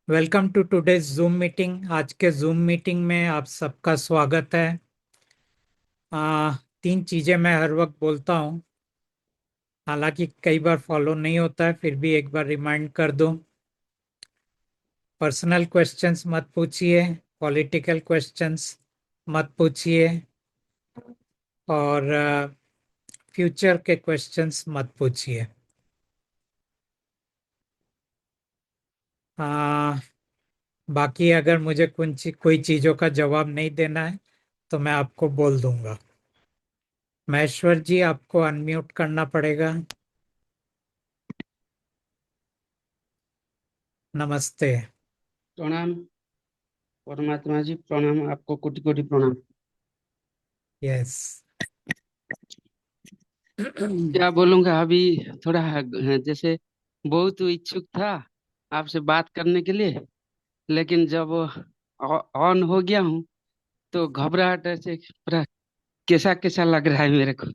Welcome to today's Zoom meeting. आज के zoom meeting में आप सबका स्वागत है। तीन चीजें मैं हर वक्त बोलता हूँ, हालांकि कई बार फॉलो नहीं होता है, फिर भी एक बार रिमाइंड कर दूं। पर्सनल क्वेश्चंस मत पूछिए, पॉलिटिकल क्वेश्चंस मत पूछिए, और फ्यूचर के क्वेश्चंस मत पूछिए। आ, बाकी अगर मुझे कोई चीजों का जवाब नहीं देना है तो मैं आपको बोल दूंगा। महेश्वर जी, आपको अनम्यूट करना पड़ेगा। नमस्ते। प्रणाम परमात्मा जी, प्रणाम आपको, कोटि कोटि प्रणाम। यस। क्या बोलूंगा अभी, थोड़ा जैसे बहुत इच्छुक था आपसे बात करने के लिए, लेकिन जब ऑन हो गया हूँ तो घबराहट से पूरा कैसा कैसा लग रहा है मेरे को।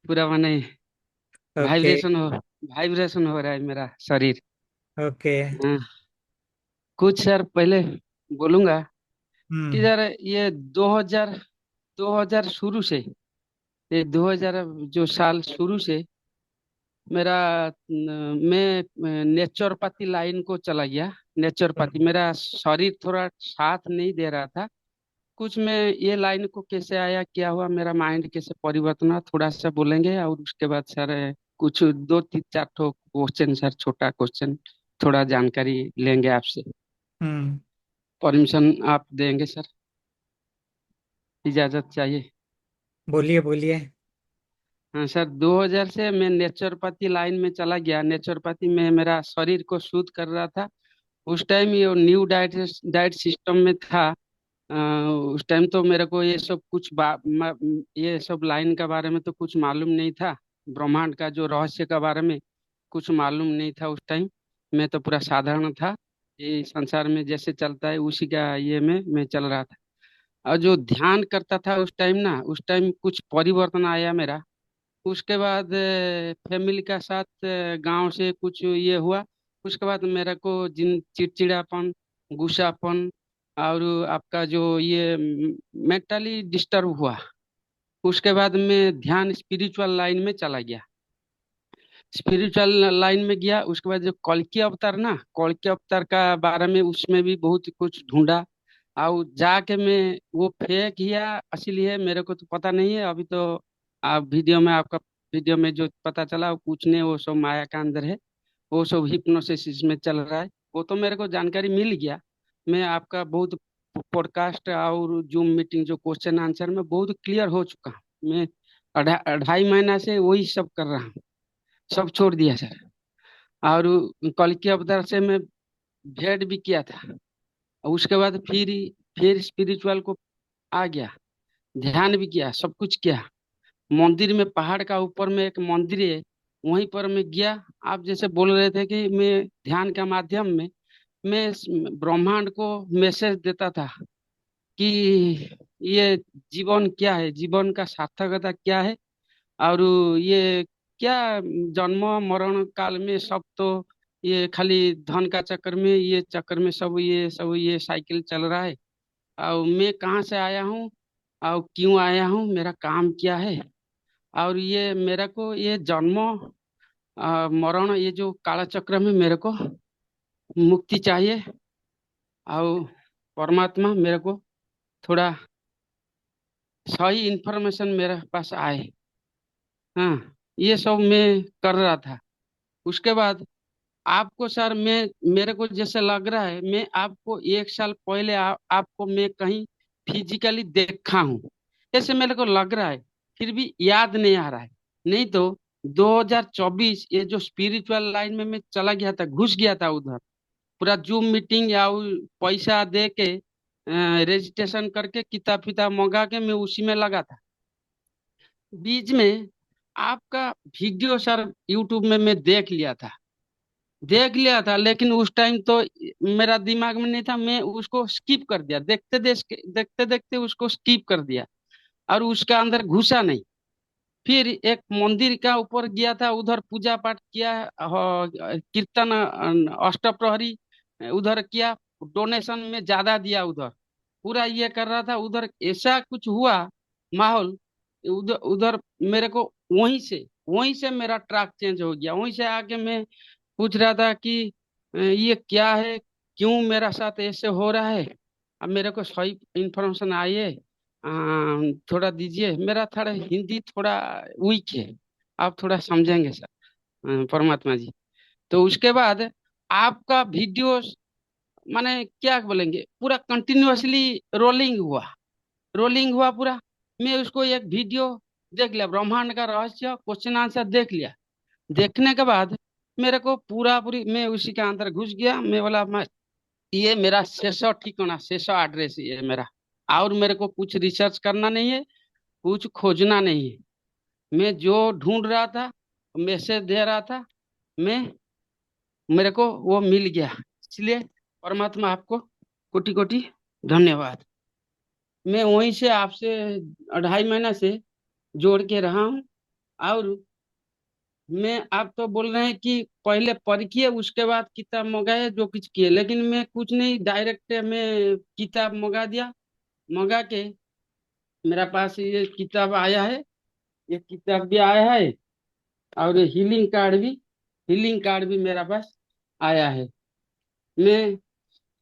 पूरा माने ओके। वाइब्रेशन हो रहा है मेरा शरीर। ओके। हाँ, कुछ सर पहले बोलूंगा कि हम्म। यार ये 2000 शुरू से, ये 2000 जो साल शुरू से मेरा मैं नेचुरोपैथी लाइन को चला गया। नेचुरोपैथी, हम्म। मेरा शरीर थोड़ा साथ नहीं दे रहा था कुछ। मैं ये लाइन को कैसे आया, क्या हुआ, मेरा माइंड कैसे परिवर्तन हुआ, थोड़ा सा बोलेंगे। और उसके बाद सर कुछ दो तीन चार ठो क्वेश्चन, सर छोटा क्वेश्चन, थोड़ा जानकारी लेंगे आपसे। हम्म। परमिशन आप देंगे सर? इजाजत चाहिए। बोलिए बोलिए। हाँ सर, 2000 से मैं नेचुरोपैथी लाइन में चला गया। नेचुरोपैथी में मेरा शरीर को शुद्ध कर रहा था। उस टाइम ये न्यू डाइट डाइट सिस्टम में था। अ, उस टाइम तो मेरे को ये सब ये सब लाइन का बारे में तो कुछ मालूम नहीं था। ब्रह्मांड का जो रहस्य का बारे में कुछ मालूम नहीं था उस टाइम। मैं तो पूरा साधारण था, ये संसार में जैसे चलता है उसी का ये में मैं चल रहा था। और जो ध्यान करता था उस टाइम ना, उस टाइम कुछ परिवर्तन आया मेरा। उसके बाद फैमिली का साथ गांव से कुछ ये हुआ। उसके बाद मेरे को जिन चिड़चिड़ापन, गुस्सापन, और आपका जो ये मेंटली डिस्टर्ब हुआ। उसके बाद मैं ध्यान स्पिरिचुअल लाइन में चला गया। स्पिरिचुअल लाइन में गया, उसके बाद जो कल्कि अवतार ना, कल्कि अवतार का बारे में उसमें भी बहुत कुछ ढूंढा। और जाके मैं वो फेक या असली है मेरे को तो पता नहीं है अभी तो। आप वीडियो में आपका वीडियो में जो पता चला वो कुछ नहीं, वो सब माया का अंदर है। वो सब हिप्नोसिस इसमें चल रहा है, वो तो मेरे को जानकारी मिल गया। मैं आपका बहुत पॉडकास्ट और जूम मीटिंग जो क्वेश्चन आंसर में बहुत क्लियर हो चुका हूँ मैं। 2.5 महीना से वही सब कर रहा हूँ, सब छोड़ दिया सर। और कल के अवतार से मैं भेंट भी किया था। और उसके बाद फिर स्पिरिचुअल को आ गया, ध्यान भी किया, सब कुछ किया। मंदिर में, पहाड़ का ऊपर में एक मंदिर है, वहीं पर मैं गया। आप जैसे बोल रहे थे कि मैं ध्यान के माध्यम में मैं ब्रह्मांड को मैसेज देता था कि ये जीवन क्या है, जीवन का सार्थकता क्या है। और ये क्या, जन्म मरण काल में सब तो ये खाली धन का चक्कर में, ये चक्कर में सब ये साइकिल चल रहा है। और मैं कहाँ से आया हूँ और क्यों आया हूँ, मेरा काम क्या है। और ये मेरे को ये जन्म मरण, ये जो काला चक्र में मेरे को मुक्ति चाहिए। और परमात्मा मेरे को थोड़ा सही इंफॉर्मेशन मेरे पास आए। हाँ, ये सब मैं कर रहा था। उसके बाद आपको सर, मैं मेरे को जैसे लग रहा है मैं आपको 1 साल पहले आपको मैं कहीं फिजिकली देखा हूँ, ऐसे मेरे को लग रहा है। फिर भी याद नहीं आ रहा है। नहीं तो 2024 ये जो स्पिरिचुअल लाइन में मैं चला गया था, घुस गया था उधर। पूरा जूम मीटिंग या पैसा दे के रजिस्ट्रेशन करके किताब फिताब मंगा के मैं उसी में लगा था। बीच में आपका वीडियो सर यूट्यूब में मैं देख लिया था। देख लिया था, लेकिन उस टाइम तो मेरा दिमाग में नहीं था, मैं उसको स्किप कर दिया, देखते देखते उसको स्किप कर दिया और उसका अंदर घुसा नहीं। फिर एक मंदिर का ऊपर गया था, उधर पूजा पाठ किया, कीर्तन, अष्टप्रहरी उधर किया, डोनेशन में ज्यादा दिया उधर, पूरा ये कर रहा था उधर, ऐसा कुछ हुआ माहौल उधर उधर। मेरे को वहीं से मेरा ट्रैक चेंज हो गया, वहीं से आके मैं पूछ रहा था कि ये क्या है, क्यों मेरा साथ ऐसे हो रहा है। अब मेरे को सही इंफॉर्मेशन आई है, थोड़ा दीजिए, मेरा थोड़ा हिंदी थोड़ा वीक है, आप थोड़ा समझेंगे सर, परमात्मा जी। तो उसके बाद आपका वीडियो, माने क्या बोलेंगे, पूरा कंटिन्यूअसली रोलिंग हुआ पूरा। मैं उसको एक वीडियो देख लिया, ब्रह्मांड का रहस्य क्वेश्चन आंसर देख लिया। देखने के बाद मेरे को पूरा पूरी, मैं उसी के अंदर घुस गया, मैं बोला मैं, ये मेरा शेष ठिकाना, शेष एड्रेस ये मेरा, और मेरे को कुछ रिसर्च करना नहीं है, कुछ खोजना नहीं है। मैं जो ढूंढ रहा था, मैसेज दे रहा था मैं, मेरे को वो मिल गया। इसलिए परमात्मा आपको कोटि कोटि धन्यवाद। मैं वहीं से आपसे 2.5 महीना से जोड़ के रहा हूँ। और मैं, आप तो बोल रहे हैं कि पहले परखिए उसके बाद किताब मंगाए, जो कुछ किए, लेकिन मैं कुछ नहीं, डायरेक्ट मैं किताब मंगा दिया। मंगा के मेरा पास ये किताब आया है, ये किताब भी आया है, और हीलिंग कार्ड भी मेरा पास आया है। मैं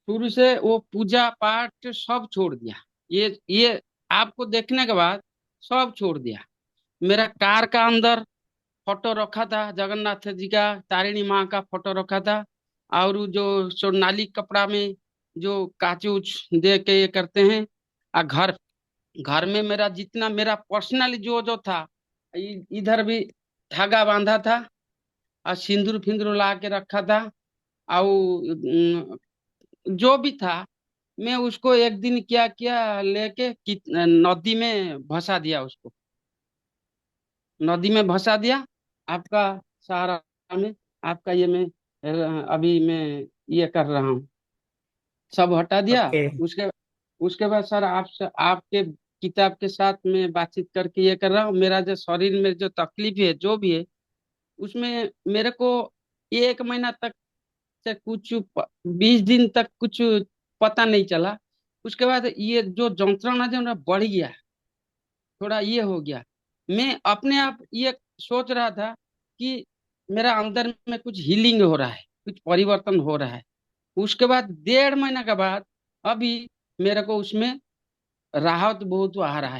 शुरू से वो पूजा पाठ सब छोड़ दिया, ये आपको देखने के बाद सब छोड़ दिया। मेरा कार का अंदर फोटो रखा था, जगन्नाथ जी का, तारिणी माँ का फोटो रखा था, और वो जो सोनाली कपड़ा में जो कांच उच दे के ये करते हैं। और घर घर में मेरा जितना मेरा पर्सनल जो जो था, इधर भी धागा बांधा था, और सिंदूर फिंदूर ला के रखा था, और जो भी था, मैं उसको एक दिन क्या किया, लेके नदी में भसा दिया उसको, नदी में भसा दिया। आपका सहारा में, आपका ये मैं अभी मैं ये कर रहा हूँ, सब हटा दिया। ओके। उसके उसके बाद सर, आपके किताब के साथ में बातचीत करके ये कर रहा हूँ। मेरा जो शरीर में जो तकलीफ है जो भी है, उसमें मेरे को 1 महीना तक से कुछ 20 दिन तक कुछ पता नहीं चला। उसके बाद ये जो यंत्रणा जो ना बढ़ गया, थोड़ा ये हो गया। मैं अपने आप ये सोच रहा था कि मेरा अंदर में कुछ हीलिंग हो रहा है, कुछ परिवर्तन हो रहा है। उसके बाद 1.5 महीना के बाद अभी मेरे को उसमें राहत बहुत आ रहा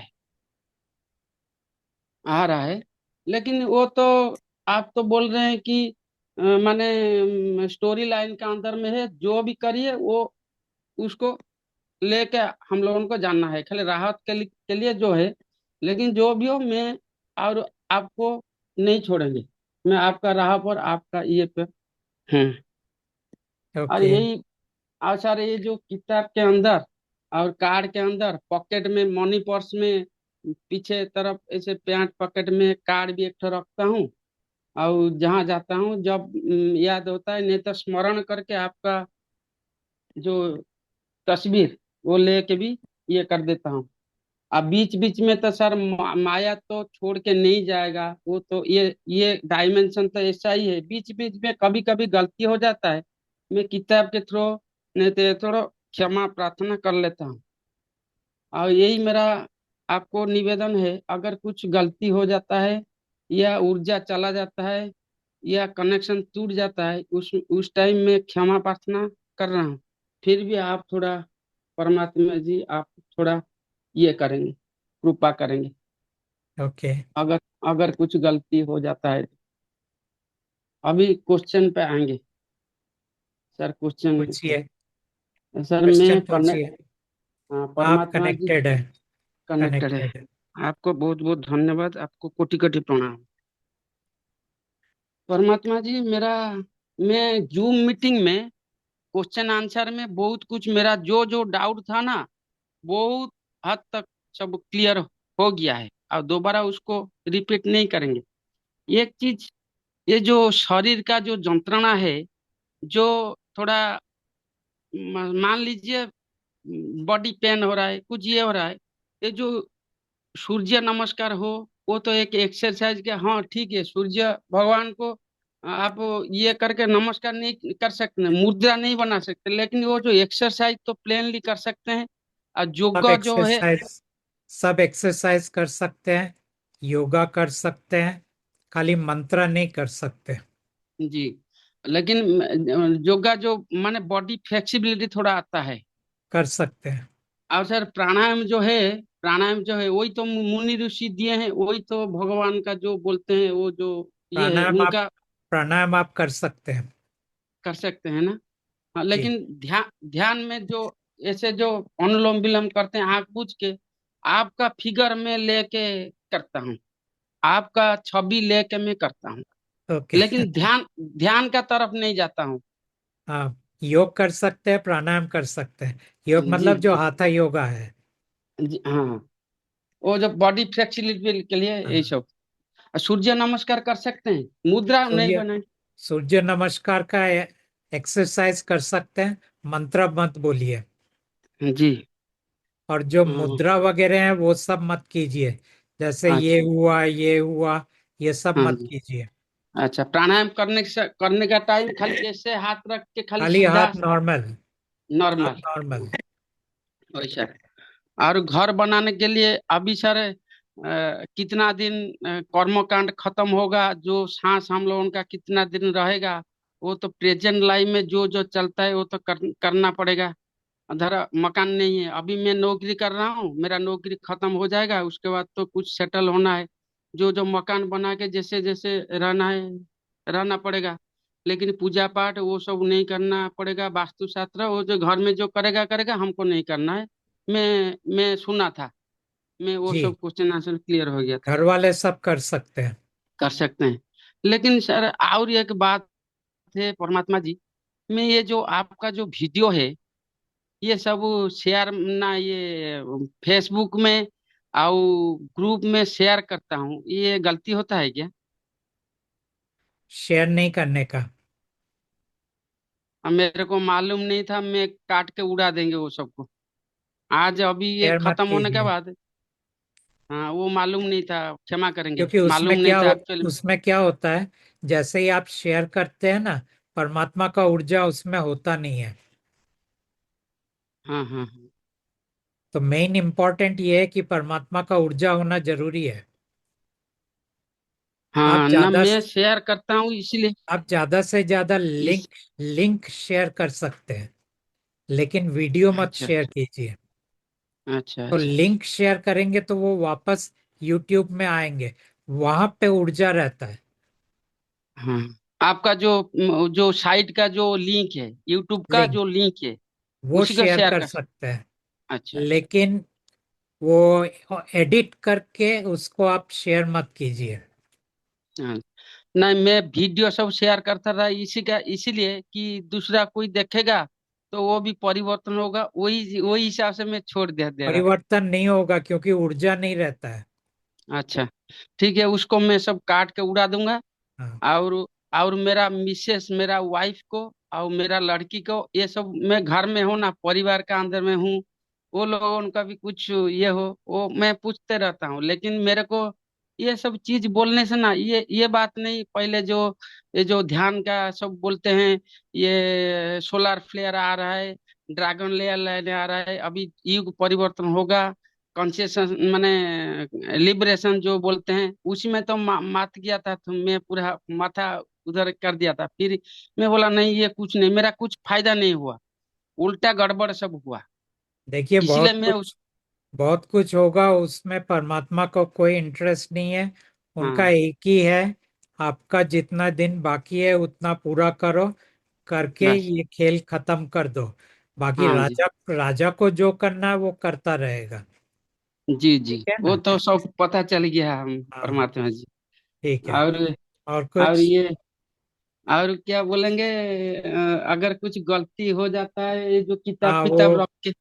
है। लेकिन वो तो, आप तो बोल रहे हैं कि माने स्टोरी लाइन के अंदर में है, जो भी करिए वो उसको लेके हम लोगों को जानना है, खाली राहत के लिए जो है। लेकिन जो भी हो, मैं और आपको नहीं छोड़ेंगे, मैं आपका राह पर, आपका ये पे हूँ। और ओके। यही, और सर ये जो किताब के अंदर और कार्ड के अंदर पॉकेट में, मनी पर्स में पीछे तरफ ऐसे पैंट पॉकेट में कार्ड भी एक ठो रखता हूँ। और जहाँ जाता हूँ जब याद होता है, नहीं तो स्मरण करके आपका जो तस्वीर वो लेके भी ये कर देता हूँ। अब बीच बीच में तो सर माया तो छोड़ के नहीं जाएगा, वो तो ये डायमेंशन तो ऐसा ही है, बीच बीच में कभी कभी गलती हो जाता है। मैं किताब के थ्रू, नहीं तो थोड़ा क्षमा प्रार्थना कर लेता हूँ। और यही मेरा आपको निवेदन है, अगर कुछ गलती हो जाता है, या ऊर्जा चला जाता है, या कनेक्शन टूट जाता है, उस टाइम में क्षमा प्रार्थना कर रहा हूँ। फिर भी आप थोड़ा, परमात्मा जी आप थोड़ा ये करेंगे, कृपा करेंगे, ओके। अगर अगर कुछ गलती हो जाता है तो। अभी क्वेश्चन पे आएंगे सर, क्वेश्चन। पूछिए। सर मैं क्वेश्चन कनेक्ट, पूछिए। हाँ आप परमात्मा जी कनेक्टेड है। कनेक्टेड है। कनेक्टेड है। आपको बहुत बहुत धन्यवाद, आपको कोटि कोटि प्रणाम। परमात्मा जी मेरा, मैं जूम मीटिंग में क्वेश्चन आंसर में बहुत कुछ, मेरा जो जो डाउट था ना, बहुत हद तक सब क्लियर हो गया है, और दोबारा उसको रिपीट नहीं करेंगे। एक चीज, ये जो शरीर का जो यंत्रणा है, जो थोड़ा मान लीजिए बॉडी पेन हो रहा है, कुछ ये हो रहा है, ये जो सूर्य नमस्कार हो, वो तो एक एक्सरसाइज के, हाँ ठीक है, सूर्य भगवान को आप ये करके नमस्कार नहीं कर सकते, मुद्रा नहीं बना सकते, लेकिन वो जो एक्सरसाइज तो प्लेनली कर सकते हैं। और सब योगा जो है, एक्सरसाइज सब एक्सरसाइज कर सकते हैं, योगा कर सकते हैं, खाली मंत्र नहीं कर सकते। जी, लेकिन योगा जो माने बॉडी फ्लेक्सिबिलिटी थोड़ा आता है। कर सकते हैं। और सर प्राणायाम जो है, प्राणायाम जो है वही तो मुनि ऋषि दिए हैं, वही तो भगवान का जो बोलते हैं, वो जो ये है प्राणायाम आप उनका प्राणायाम आप कर सकते हैं। कर सकते हैं ना। हाँ, जी। लेकिन ध्यान ध्यान में जो ऐसे जो अनुलोम विलोम करते हैं आंख बूझ के, आपका फिगर में लेके करता हूँ, आपका छवि लेके मैं करता हूँ, ओके। लेकिन ध्यान ध्यान का तरफ नहीं जाता हूँ। आप योग कर सकते हैं, प्राणायाम कर सकते हैं। योग जी मतलब जो हाथा योगा है। जी हाँ, वो जो बॉडी फ्लेक्सिबिलिटी के लिए यही हाँ। सब। और सूर्य नमस्कार कर सकते हैं, मुद्रा नहीं सूर्य बनाए। सूर्य नमस्कार का एक्सरसाइज कर सकते हैं, मंत्र मत बोलिए। जी और जो हाँ, मुद्रा वगैरह है वो सब मत कीजिए, जैसे ये अच्छा हुआ ये हुआ, ये सब हाँ मत जी, कीजिए। अच्छा प्राणायाम करने का टाइम खाली ऐसे हाथ रख के खाली खाली सीधा हाथ नॉर्मल, हाथ नॉर्मल नॉर्मल। वैसा। और घर बनाने के लिए अभी सर कितना दिन कर्मकांड खत्म होगा, जो सांस हम लोगों का कितना दिन रहेगा, वो तो प्रेजेंट लाइफ में जो जो चलता है वो तो करना पड़ेगा। अधर मकान नहीं है, अभी मैं नौकरी कर रहा हूँ, मेरा नौकरी खत्म हो जाएगा, उसके बाद तो कुछ सेटल होना है, जो जो मकान बना के जैसे जैसे रहना है रहना पड़ेगा। लेकिन पूजा पाठ वो सब नहीं करना पड़ेगा, वास्तु शास्त्र वो जो घर में जो करेगा करेगा, हमको नहीं करना है। मैं सुना था, मैं वो जी, सब क्वेश्चन आंसर क्लियर हो गया था। घर वाले सब कर सकते हैं। कर सकते हैं। लेकिन सर और एक बात है परमात्मा जी, मैं ये जो आपका जो वीडियो है, ये सब शेयर ना ये फेसबुक में और ग्रुप में शेयर करता हूँ, ये गलती होता है क्या? शेयर नहीं करने का। अब मेरे को मालूम नहीं था, मैं काट के उड़ा देंगे वो सबको आज अभी ये शेयर मत खत्म होने के कीजिए, बाद। हाँ वो मालूम नहीं था, क्षमा करेंगे, क्योंकि मालूम नहीं था एक्चुअली। उसमें क्या होता है, जैसे ही आप शेयर करते हैं ना, परमात्मा का ऊर्जा उसमें होता नहीं है। हाँ हाँ हाँ। तो मेन इम्पोर्टेंट ये है कि परमात्मा का ऊर्जा होना जरूरी है। आप हाँ ना, ज्यादा मैं शेयर करता हूँ इसलिए। आप ज्यादा से ज्यादा इस लिंक शेयर कर सकते हैं, लेकिन वीडियो मत अच्छा शेयर अच्छा कीजिए। अच्छा तो अच्छा। लिंक शेयर करेंगे तो वो वापस यूट्यूब में आएंगे, वहां पे ऊर्जा रहता है। हाँ, आपका जो जो साइट का जो लिंक है, यूट्यूब का लिंक जो लिंक है, वो उसी का शेयर शेयर कर कर। सकते हैं, अच्छा अच्छा। लेकिन वो एडिट करके उसको आप शेयर मत कीजिए। हाँ, नहीं मैं वीडियो सब शेयर करता रहा इसी का, इसीलिए कि दूसरा कोई देखेगा तो वो भी परिवर्तन होगा, वही वही हिसाब से मैं छोड़ दे रहा। परिवर्तन नहीं होगा क्योंकि ऊर्जा नहीं रहता है। अच्छा ठीक है, उसको मैं सब काट के उड़ा दूंगा। हाँ। और और मेरा मिसेस, मेरा वाइफ को और मेरा लड़की को, ये सब मैं घर में हूँ ना, परिवार का अंदर में हूँ, वो लोगों का भी कुछ ये हो वो मैं पूछते रहता हूँ, लेकिन मेरे को ये सब चीज बोलने से ना, ये बात नहीं, पहले जो ये जो ध्यान का सब बोलते हैं, ये सोलर फ्लेयर आ रहा है, ड्रैगन लेयर लेने आ रहा है, अभी युग परिवर्तन होगा, कॉन्शियस माने लिबरेशन जो बोलते हैं, उसी में तो मात गया था, तो मैं पूरा माथा उधर कर दिया था, फिर मैं बोला नहीं ये कुछ नहीं, मेरा कुछ फायदा नहीं हुआ, उल्टा गड़बड़ सब हुआ। देखिए, इसीलिए मैं उस बहुत कुछ होगा उसमें, परमात्मा को कोई इंटरेस्ट नहीं है। उनका हाँ एक ही है, आपका जितना दिन बाकी है उतना पूरा करो, करके बस। ये खेल खत्म कर दो। बाकी हाँ जी राजा राजा को जो करना है वो करता रहेगा। जी जी, ठीक है वो ना। तो सब पता चल गया हम हाँ। परमात्मा जी। ठीक है। और और और कुछ। ये और क्या बोलेंगे, अगर कुछ गलती हो जाता है, ये जो किताब हाँ, किताब रख के।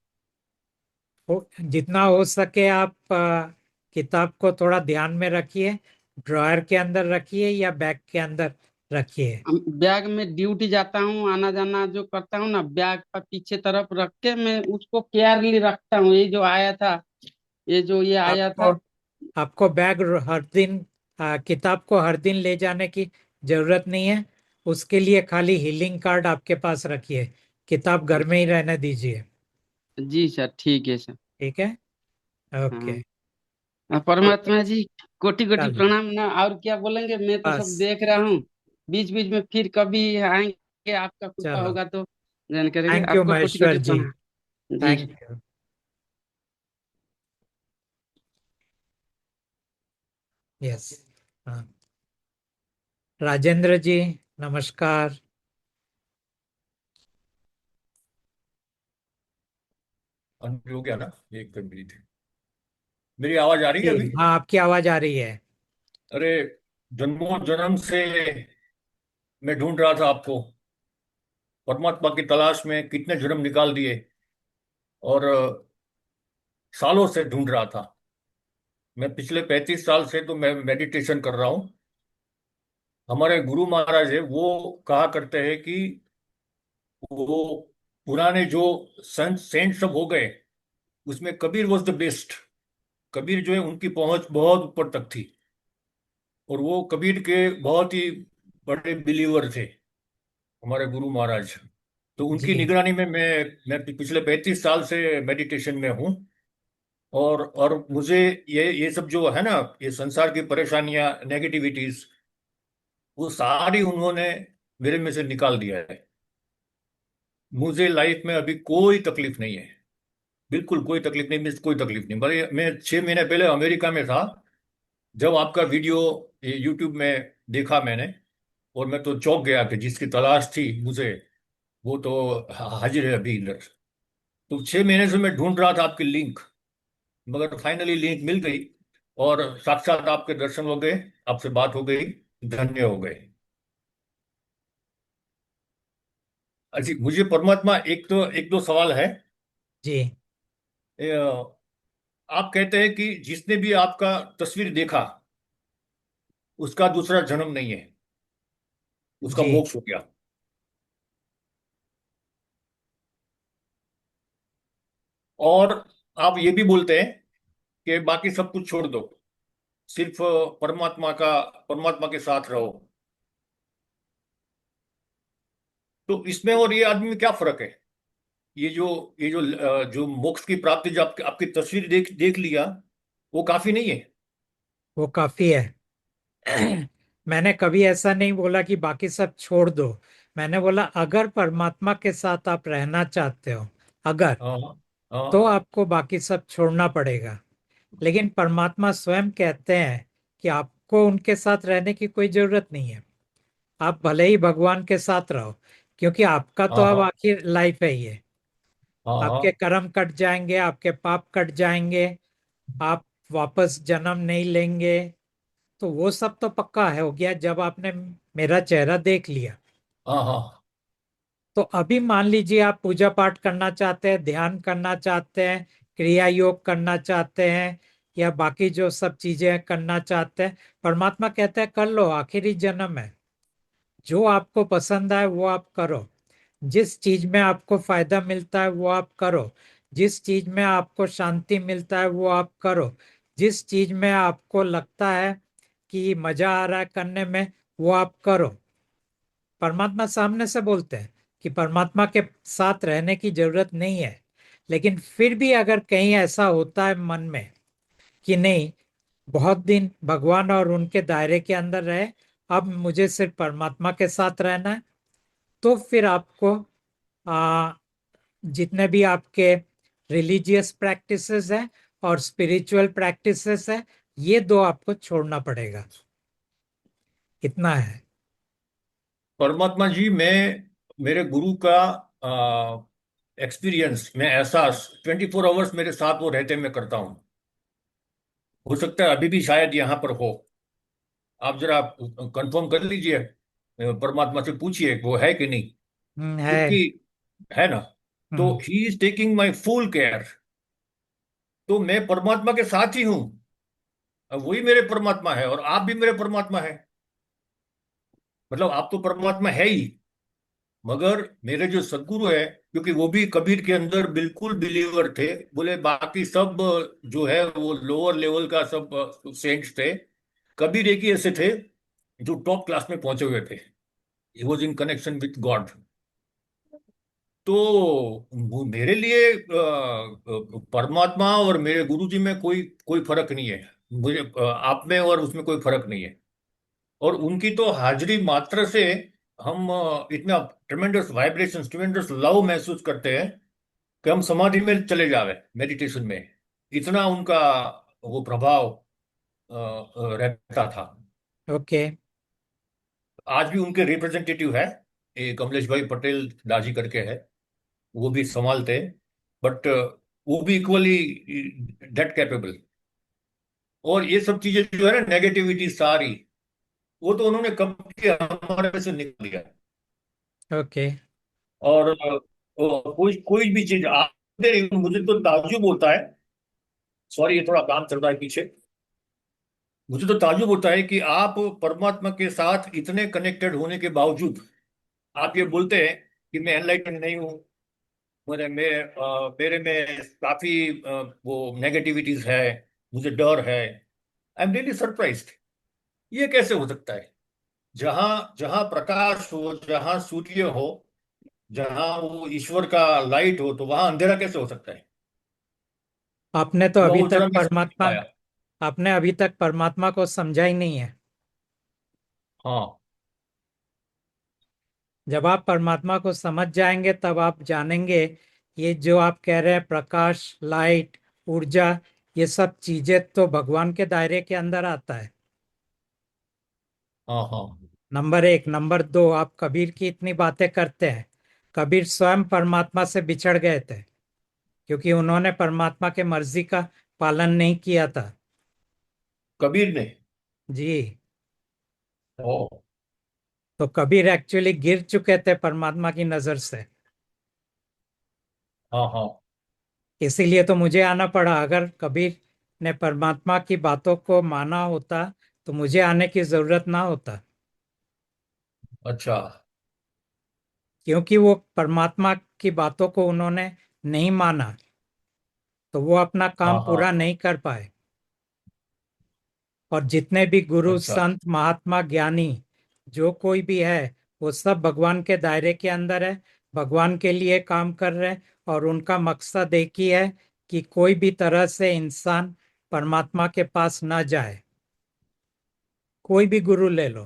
जितना हो सके आप किताब को थोड़ा ध्यान में रखिए, ड्रॉयर के अंदर रखिए या बैग के अंदर रखिए। बैग में ड्यूटी जाता हूँ, आना जाना जो करता हूँ ना, बैग पर पीछे तरफ रख के मैं उसको केयरली रखता हूँ। ये जो आया था, ये आया आपको था। आपको बैग हर दिन, किताब को हर दिन ले जाने की जरूरत नहीं है। उसके लिए खाली हीलिंग कार्ड आपके पास रखिए। किताब घर में ही रहने दीजिए। जी सर, ठीक है सर। ठीक है। ओके। हाँ। परमात्मा जी, कोटि कोटि चलो, प्रणाम ना। और क्या बोलेंगे, मैं तो सब बस। देख रहा हूँ। बीच बीच में फिर कभी आएंगे, आपका कृपा चलो, होगा तो ज्वाइन करेंगे। थैंक यू आपको कोटि महेश्वर कोटि जी। प्रणाम। जी। Thank you. यस। हाँ, राजेंद्र जी, नमस्कार। अनम्यूट हो गया ना? एक मिनट। मेरी आवाज आ रही है जी अभी? हाँ, आपकी आवाज आ रही है। अरे, जन्मों जन्म से मैं ढूंढ रहा था आपको। परमात्मा की तलाश में कितने जन्म निकाल दिए, और सालों से ढूंढ रहा था। मैं पिछले 35 साल से तो मैं मेडिटेशन कर रहा हूँ। हमारे गुरु महाराज है, वो कहा करते हैं कि वो पुराने जो संत सेंट सब हो गए, उसमें Kabir was the best. Kabir जो है, उनकी पहुंच बहुत ऊपर तक थी, और वो कबीर के बहुत ही बड़े बिलीवर थे, हमारे गुरु महाराज। तो उनकी जी निगरानी में मैं पिछले 35 साल से मेडिटेशन में हूँ। और मुझे ये सब जो है ना, ये संसार की परेशानियां, नेगेटिविटीज, वो सारी उन्होंने मेरे में से निकाल दिया है। मुझे लाइफ में अभी कोई तकलीफ नहीं है। बिल्कुल कोई तकलीफ नहीं, मिस कोई तकलीफ नहीं। मैं 6 महीने पहले अमेरिका में था, जब आपका वीडियो ये यूट्यूब में देखा मैंने, और मैं तो चौंक गया कि जिसकी तलाश थी मुझे, वो तो हाजिर है अभी इधर। तो 6 महीने से मैं ढूंढ रहा था आपकी लिंक, मगर फाइनली लिंक मिल गई, और साक्षात आपके दर्शन हो गए, आपसे बात हो गई, धन्य हो गए। अच्छा, मुझे परमात्मा, एक दो सवाल है। जी ए, आप कहते हैं कि जिसने भी आपका तस्वीर देखा, उसका दूसरा जन्म नहीं है, उसका जी। मोक्ष हो गया। और आप ये भी बोलते हैं कि बाकी सब कुछ छोड़ दो, सिर्फ परमात्मा के साथ रहो। तो इसमें और ये आदमी में क्या फर्क है? जो मोक्ष की प्राप्ति, जो आपकी तस्वीर देख देख लिया, वो काफी नहीं है? वो काफी है। मैंने कभी ऐसा नहीं बोला कि बाकी सब छोड़ दो। मैंने बोला अगर परमात्मा के साथ आप रहना चाहते हो, अगर, हाँ, तो हाँ, आपको बाकी सब छोड़ना पड़ेगा। लेकिन परमात्मा स्वयं कहते हैं कि आपको उनके साथ रहने की कोई जरूरत नहीं है। आप भले ही भगवान के साथ रहो, क्योंकि आपका तो हाँ, अब हाँ, आखिर लाइफ है ये। हाँ, आपके हाँ, कर्म कट जाएंगे, आपके पाप कट जाएंगे, आप वापस जन्म नहीं लेंगे। तो वो सब तो पक्का है, हो गया जब आपने मेरा चेहरा देख लिया। हाँ, हाँ, तो अभी मान लीजिए आप पूजा पाठ करना चाहते हैं, ध्यान करना चाहते हैं, क्रिया योग करना चाहते हैं, या बाकी जो सब चीजें करना चाहते हैं, परमात्मा कहते हैं कर लो, आखिरी जन्म है। जो आपको पसंद आए वो आप करो। जिस चीज में आपको फायदा मिलता है वो आप करो। जिस चीज में आपको शांति मिलता है वो आप करो। जिस चीज में आपको लगता है कि मजा आ रहा है करने में, वो आप करो। परमात्मा सामने से बोलते हैं कि परमात्मा के साथ रहने की जरूरत नहीं है। लेकिन फिर भी अगर कहीं ऐसा होता है मन में कि नहीं, बहुत दिन भगवान और उनके दायरे के अंदर रहे, अब मुझे सिर्फ परमात्मा के साथ रहना है, तो फिर आपको आ, जितने भी आपके रिलीजियस प्रैक्टिसेस हैं और स्पिरिचुअल प्रैक्टिसेस है, ये दो आपको छोड़ना पड़ेगा। इतना है। परमात्मा जी, मैं मेरे गुरु का एक्सपीरियंस में एहसास 24 आवर्स मेरे साथ वो रहते मैं करता हूँ। हो सकता है अभी भी शायद यहाँ पर हो। आप जरा कंफर्म कर लीजिए, परमात्मा से पूछिए वो है कि नहीं। है। क्योंकि, है ना, तो hmm. He is taking my full care. तो मैं परमात्मा के साथ ही हूँ। वही मेरे परमात्मा है, और आप भी मेरे परमात्मा है। मतलब आप तो परमात्मा है ही, मगर मेरे जो सदगुरु है, क्योंकि वो भी कबीर के अंदर बिल्कुल बिलीवर थे, बोले बाकी सब जो है वो लोअर लेवल का सब सेंट्स थे, कबीर एक ही ऐसे थे जो टॉप क्लास में पहुंचे हुए थे, he was in connection with God. तो मेरे लिए परमात्मा और मेरे गुरु जी में कोई कोई फर्क नहीं है। मुझे आप में और उसमें कोई फर्क नहीं है। और उनकी तो हाजिरी मात्र से हम इतना ट्रेमेंडस वाइब्रेशन, ट्रेमेंडस लव महसूस करते हैं कि हम समाधि में चले जावे, मेडिटेशन में। इतना उनका वो प्रभाव रहता था। ओके। आज भी उनके रिप्रेजेंटेटिव है, ये कमलेश भाई पटेल दाजी करके है, वो भी संभालते हैं, बट वो भी इक्वली डेट कैपेबल। और ये सब चीजें जो है ना, नेगेटिविटी सारी, वो तो उन्होंने कब के हमारे से निकाल दिया। ओके। और कोई कोई भी चीज आप, मुझे तो ताज्जुब होता है, सॉरी ये थोड़ा काम चल रहा है पीछे, मुझे तो ताज्जुब होता है कि आप परमात्मा के साथ इतने कनेक्टेड होने के बावजूद आप ये बोलते हैं कि मैं एनलाइटन नहीं हूँ, मेरे में काफी वो नेगेटिविटीज है, मुझे डर है। आई एम रियली सरप्राइज्ड, ये कैसे हो सकता है? जहां जहां प्रकाश हो, जहां सूर्य हो, जहां वो ईश्वर का लाइट हो, तो वहां अंधेरा कैसे हो सकता है? आपने तो वो अभी जरा तक मैं समझ नहीं परमात्मा पाया। आपने अभी तक परमात्मा को समझा ही नहीं है। हाँ। जब आप परमात्मा को समझ जाएंगे तब आप जानेंगे ये जो आप कह रहे हैं प्रकाश, लाइट, ऊर्जा, ये सब चीजें तो भगवान के दायरे के अंदर आता है। हाँ। हाँ। नंबर एक। नंबर दो, आप कबीर की इतनी बातें करते हैं, कबीर स्वयं परमात्मा से बिछड़ गए थे क्योंकि उन्होंने परमात्मा के मर्जी का पालन नहीं किया था। कबीर ने? जी। ओ। तो कबीर एक्चुअली गिर चुके थे परमात्मा की नजर से। हाँ। हाँ। इसीलिए तो मुझे आना पड़ा। अगर कबीर ने परमात्मा की बातों को माना होता तो मुझे आने की जरूरत ना होता, अच्छा। क्योंकि वो परमात्मा की बातों को उन्होंने नहीं माना तो वो अपना हाँ। काम हाँ। पूरा नहीं कर पाए। और जितने भी गुरु, अच्छा। संत, महात्मा, ज्ञानी जो कोई भी है, वो सब भगवान के दायरे के अंदर है, भगवान के लिए काम कर रहे हैं। और उनका मकसद एक ही है कि कोई भी तरह से इंसान परमात्मा के पास ना जाए। कोई भी गुरु ले लो,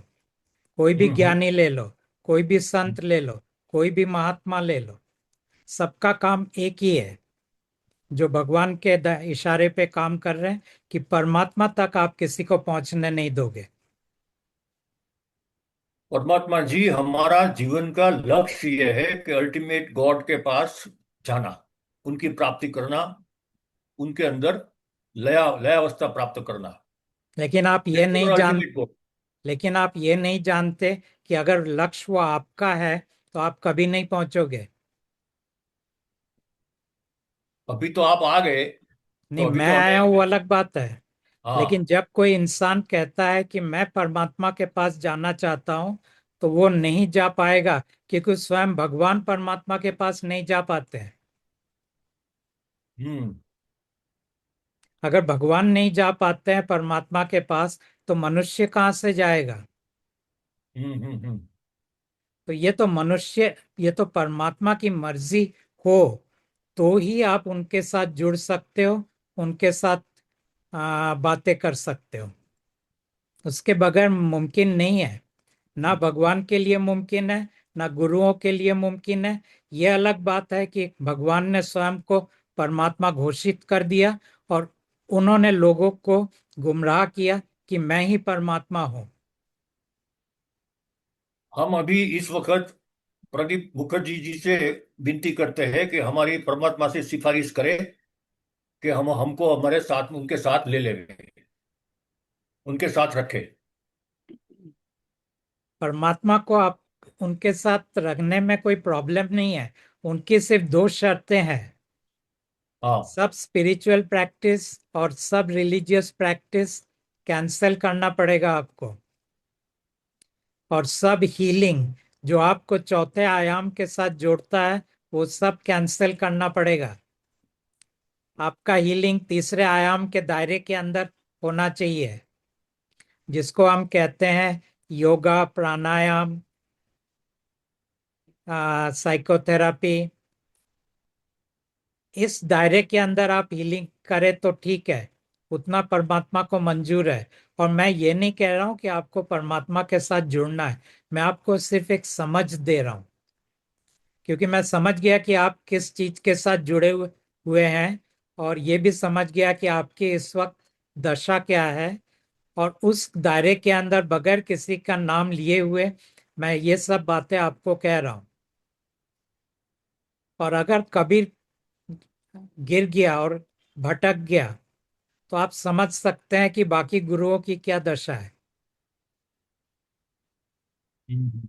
कोई भी हम्म। ज्ञानी ले लो, कोई भी संत ले लो, कोई भी महात्मा ले लो, सबका काम एक ही है, जो भगवान के इशारे पे काम कर रहे हैं कि परमात्मा तक आप किसी को पहुंचने नहीं दोगे। परमात्मा जी, हमारा जीवन का लक्ष्य यह है कि अल्टीमेट गॉड के पास जाना, उनकी प्राप्ति करना, उनके अंदर लयावस्था प्राप्त करना। लेकिन आप ये दैट इज नहीं जान अल्टीमेट गोल। लेकिन आप ये नहीं जानते कि अगर लक्ष्य वो आपका है तो आप कभी नहीं पहुंचोगे। अभी तो आप आ गए, नहीं, तो अभी मैं तो आया हूँ वो हमें। अलग बात है। लेकिन हाँ। जब कोई इंसान कहता है कि मैं परमात्मा के पास जाना चाहता हूं, तो वो नहीं जा पाएगा, क्योंकि स्वयं भगवान परमात्मा के पास नहीं जा पाते हैं। हम्म। अगर भगवान नहीं जा पाते हैं परमात्मा के पास, तो मनुष्य कहाँ से जाएगा? हम्म। तो ये तो परमात्मा की मर्जी हो तो ही आप उनके साथ जुड़ सकते हो, उनके साथ बातें कर सकते हो। उसके बगैर मुमकिन नहीं है। ना भगवान के लिए मुमकिन है, ना गुरुओं के लिए मुमकिन है। यह अलग बात है कि भगवान ने स्वयं को परमात्मा घोषित कर दिया और उन्होंने लोगों को गुमराह किया कि मैं ही परमात्मा हूं। हम अभी इस वक्त प्रदीप मुखर्जी जी से विनती करते हैं कि हमारी परमात्मा से सिफारिश करें कि हम हमको हमारे साथ उनके साथ ले लेंगे, उनके साथ रखें। परमात्मा को आप उनके साथ रखने में कोई प्रॉब्लम नहीं है। उनकी सिर्फ दो शर्तें हैं। हाँ। सब स्पिरिचुअल प्रैक्टिस और सब रिलीजियस प्रैक्टिस कैंसिल करना पड़ेगा आपको। और सब हीलिंग जो आपको चौथे आयाम के साथ जोड़ता है वो सब कैंसिल करना पड़ेगा। आपका हीलिंग तीसरे आयाम के दायरे के अंदर होना चाहिए, जिसको हम कहते हैं योगा, प्राणायाम, साइकोथेरापी। इस दायरे के अंदर आप हीलिंग करें तो ठीक है, उतना परमात्मा को मंजूर है। और मैं ये नहीं कह रहा हूं कि आपको परमात्मा के साथ जुड़ना है, मैं आपको सिर्फ एक समझ दे रहा हूं, क्योंकि मैं समझ गया कि आप किस चीज के साथ जुड़े हुए हैं, और ये भी समझ गया कि आपकी इस वक्त दशा क्या है। और उस दायरे के अंदर बगैर किसी का नाम लिए हुए मैं ये सब बातें आपको कह रहा हूं। और अगर कभी गिर गया और भटक गया तो आप समझ सकते हैं कि बाकी गुरुओं की क्या दशा है। हम्म।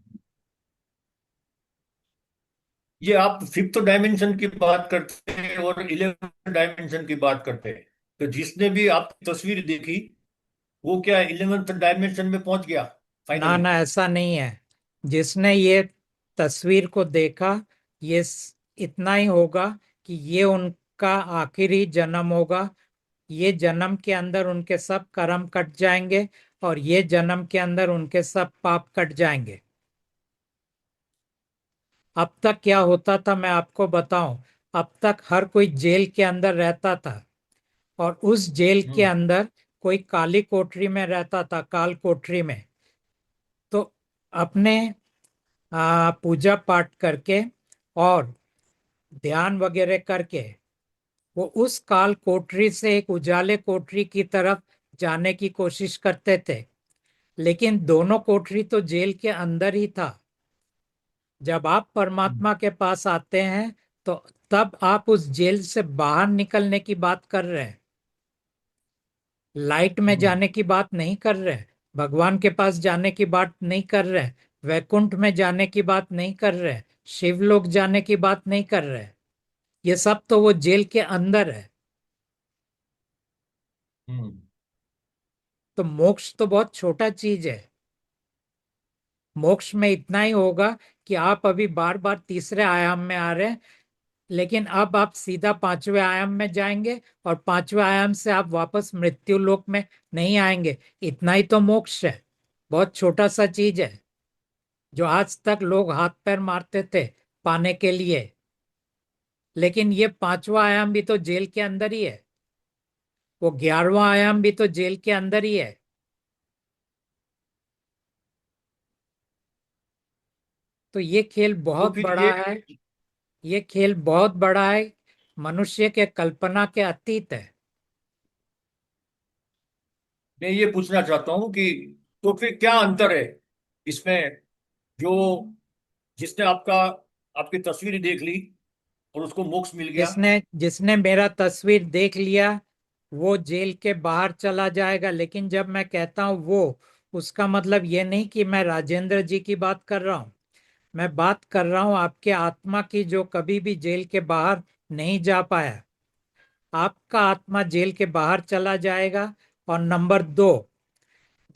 ये आप फिफ्थ डायमेंशन की बात करते हैं और 11th डायमेंशन की बात करते हैं, तो जिसने भी आपकी तस्वीर देखी वो क्या 11th डायमेंशन में पहुंच गया ना फाइनली? ना, ऐसा नहीं है। जिसने ये तस्वीर को देखा, ये इतना ही होगा कि ये उनका आखिरी जन्म होगा। ये जन्म के अंदर उनके सब कर्म कट जाएंगे, और ये जन्म के अंदर उनके सब पाप कट जाएंगे। अब तक क्या होता था मैं आपको बताऊं। अब तक हर कोई जेल के अंदर रहता था, और उस जेल के हम्म। अंदर कोई काली कोठरी में रहता था, काल कोठरी में। तो अपने पूजा पाठ करके और ध्यान वगैरह करके वो उस काल कोठरी से एक उजाले कोठरी की तरफ जाने की कोशिश करते थे। लेकिन दोनों कोठरी तो जेल के अंदर ही था। जब आप परमात्मा के पास आते हैं तो तब आप उस जेल से बाहर निकलने की बात कर रहे हैं, लाइट में हम्म। जाने की बात नहीं कर रहे हैं, भगवान के पास जाने की बात नहीं कर रहे हैं, वैकुंठ में जाने की बात नहीं कर रहे हैं, शिवलोक जाने की बात नहीं कर रहे हैं। ये सब तो वो जेल के अंदर है। हम्म। तो मोक्ष तो बहुत छोटा चीज है। मोक्ष में इतना ही होगा कि आप अभी बार बार तीसरे आयाम में आ रहे हैं, लेकिन अब आप सीधा पांचवें आयाम में जाएंगे, और पांचवें आयाम से आप वापस मृत्यु लोक में नहीं आएंगे। इतना ही तो मोक्ष है। बहुत छोटा सा चीज है जो आज तक लोग हाथ पैर मारते थे पाने के लिए। लेकिन ये पांचवा आयाम भी तो जेल के अंदर ही है, वो 11वां आयाम भी तो जेल के अंदर ही है। तो ये खेल तो बहुत फिर बड़ा ये है। ये खेल बहुत बड़ा है, मनुष्य के कल्पना के अतीत है। मैं ये पूछना चाहता हूँ कि तो फिर क्या अंतर है इसमें, जो जिसने आपकी तस्वीर देख ली और उसको मोक्ष मिल गया? जिसने जिसने मेरा तस्वीर देख लिया वो जेल के बाहर चला जाएगा। लेकिन जब मैं कहता हूं वो, उसका मतलब ये नहीं कि मैं राजेंद्र जी की बात कर रहा हूं। मैं बात कर रहा हूं आपके आत्मा की, जो कभी भी जेल के बाहर नहीं जा पाया। आपका आत्मा जेल के बाहर चला जाएगा। और नंबर 2,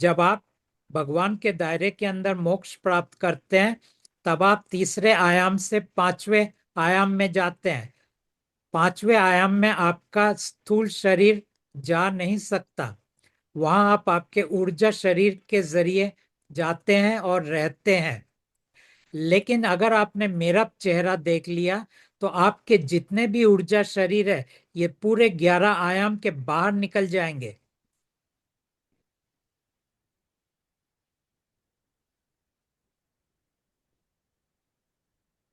जब आप भगवान के दायरे के अंदर मोक्ष प्राप्त करते हैं, तब आप तीसरे आयाम से पांचवें आयाम में जाते हैं। पांचवें आयाम में आपका स्थूल शरीर जा नहीं सकता। वहां आप आपके ऊर्जा शरीर के जरिए जाते हैं और रहते हैं। लेकिन अगर आपने मेरा चेहरा देख लिया तो आपके जितने भी ऊर्जा शरीर है ये पूरे 11 आयाम के बाहर निकल जाएंगे।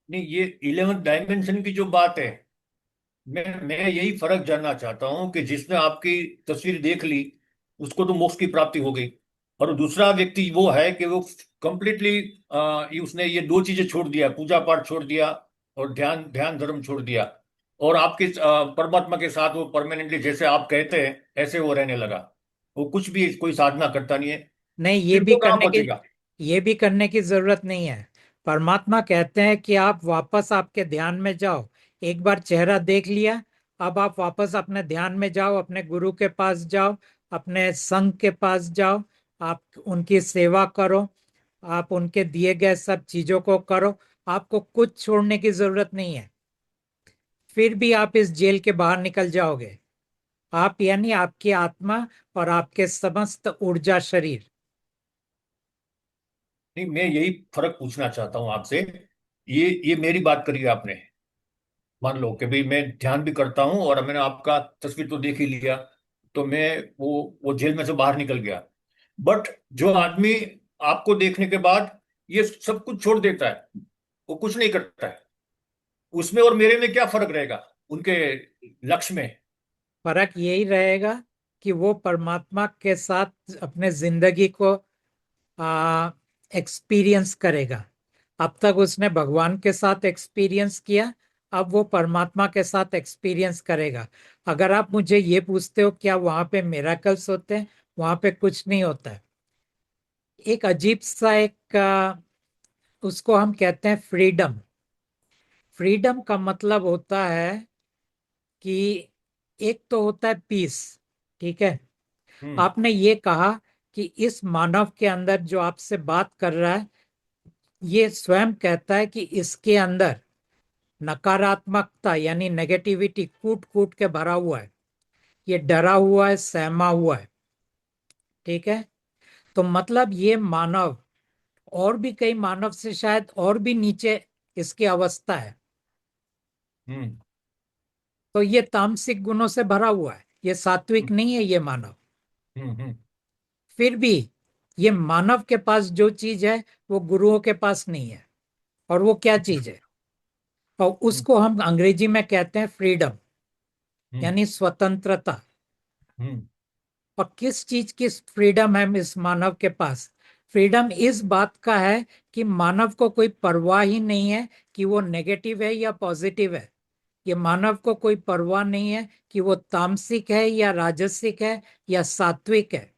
नहीं, ये 11th डायमेंशन की जो बात है, मैं यही फर्क जानना चाहता हूँ कि जिसने आपकी तस्वीर देख ली उसको तो मोक्ष की प्राप्ति हो गई, और दूसरा व्यक्ति वो है कि वो कंप्लीटली उसने ये दो चीजें छोड़ दिया, पूजा पाठ छोड़ दिया और ध्यान ध्यान धर्म छोड़ दिया, और आपके परमात्मा के साथ वो परमानेंटली जैसे आप कहते हैं ऐसे वो रहने लगा, वो कुछ भी कोई साधना करता नहीं है। नहीं, फिर वो कहाँ पहुंचेगा? ये भी करने की जरूरत नहीं है। परमात्मा कहते हैं कि आप वापस आपके ध्यान में जाओ। एक बार चेहरा देख लिया, अब आप वापस अपने ध्यान में जाओ, अपने गुरु के पास जाओ, अपने संघ के पास जाओ, आप उनकी सेवा करो। आप उनके दिए गए सब चीजों को करो, आपको कुछ छोड़ने की जरूरत नहीं है। फिर भी आप इस जेल के बाहर निकल जाओगे, आप यानी आपकी आत्मा और आपके समस्त ऊर्जा शरीर। नहीं, मैं यही फर्क पूछना चाहता हूं आपसे। ये मेरी बात करी आपने। मान लो कि भाई मैं ध्यान भी करता हूँ और मैंने आपका तस्वीर तो देख ही लिया, तो मैं वो जेल में से बाहर निकल गया। बट जो आदमी आपको देखने के बाद ये सब कुछ छोड़ देता है, वो कुछ नहीं करता है, उसमें और मेरे में क्या फर्क रहेगा, उनके लक्ष्य में? फर्क यही रहेगा कि वो परमात्मा के साथ अपने जिंदगी को एक्सपीरियंस करेगा। अब तक उसने भगवान के साथ एक्सपीरियंस किया, अब वो परमात्मा के साथ एक्सपीरियंस करेगा। अगर आप मुझे ये पूछते हो क्या वहां पे मिराकल्स होते हैं, वहां पे कुछ नहीं होता है। एक अजीब सा उसको हम कहते हैं फ्रीडम। फ्रीडम का मतलब होता है कि एक तो होता है पीस, ठीक है। हम्म। आपने ये कहा कि इस मानव के अंदर जो आपसे बात कर रहा है, ये स्वयं कहता है कि इसके अंदर नकारात्मकता यानी नेगेटिविटी कूट कूट के भरा हुआ है, ये डरा हुआ है, सहमा हुआ है, ठीक है। तो मतलब ये मानव और भी कई मानव से शायद और भी नीचे इसकी अवस्था है। हम्म। तो ये तामसिक गुणों से भरा हुआ है, ये सात्विक हम्म। नहीं है ये मानव। हम्म। फिर भी ये मानव के पास जो चीज है वो गुरुओं के पास नहीं है। और वो क्या चीज है? और हम्म। उसको हम अंग्रेजी में कहते हैं फ्रीडम, हम्म। यानी स्वतंत्रता। हम्म। और किस चीज की फ्रीडम है इस मानव के पास? फ्रीडम इस बात का है कि मानव को कोई परवाह ही नहीं है कि वो नेगेटिव है या पॉजिटिव है। ये मानव को कोई परवाह नहीं है कि वो तामसिक है या राजसिक है या सात्विक है।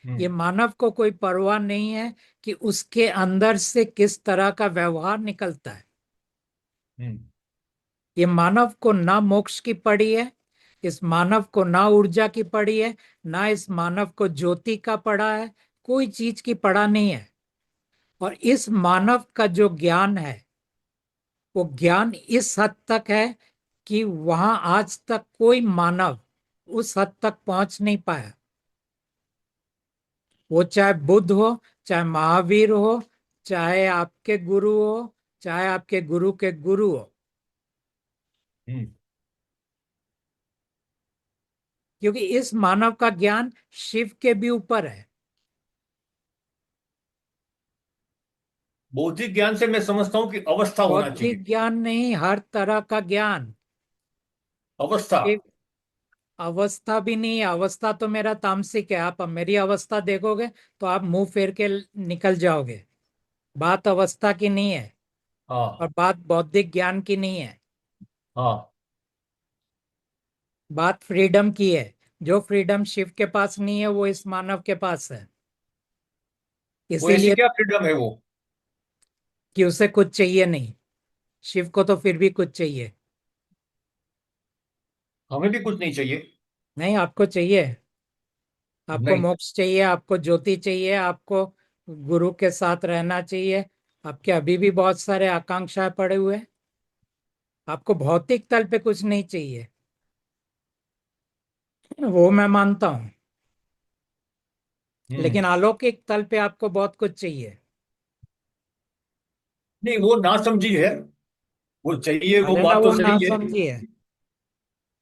ये हम्म। मानव को कोई परवाह नहीं है कि उसके अंदर से किस तरह का व्यवहार निकलता है। हम्म। ये मानव को ना मोक्ष की पड़ी है, इस मानव को ना ऊर्जा की पड़ी है, ना इस मानव को ज्योति का पड़ा है, कोई चीज की पड़ा नहीं है। और इस मानव का जो ज्ञान है वो ज्ञान इस हद तक है कि वहां आज तक कोई मानव उस हद तक पहुंच नहीं पाया। वो चाहे बुद्ध हो, चाहे महावीर हो, चाहे आपके गुरु हो, चाहे आपके गुरु के गुरु हो। हम्म। क्योंकि इस मानव का ज्ञान शिव के भी ऊपर है। बौद्धिक ज्ञान से मैं समझता हूं कि अवस्था होना चाहिए। बौद्धिक ज्ञान नहीं, हर तरह का ज्ञान। अवस्था। शिव अवस्था भी नहीं है, अवस्था तो मेरा तामसिक है। आप अब मेरी अवस्था देखोगे तो आप मुंह फेर के निकल जाओगे। बात अवस्था की नहीं है और हाँ। बात बौद्धिक ज्ञान की नहीं है। हाँ। बात फ्रीडम की है। जो फ्रीडम शिव के पास नहीं है वो इस मानव के पास है। वो ऐसी इसीलिए क्या फ्रीडम है वो? कि उसे कुछ चाहिए नहीं। शिव को तो फिर भी कुछ चाहिए। हमें भी कुछ नहीं चाहिए। नहीं, आपको चाहिए। आपको नहीं। मोक्ष चाहिए, आपको ज्योति चाहिए, आपको गुरु के साथ रहना चाहिए। आपके अभी भी बहुत सारे आकांक्षाएं पड़े हुए हैं। आपको भौतिक तल पे कुछ नहीं चाहिए, वो मैं मानता हूं। हम्म। लेकिन अलौकिक तल पे आपको बहुत कुछ चाहिए। नहीं, वो ना समझी है। वो चाहिए, वो भले ना बात वो तो ना सही है। समझिए।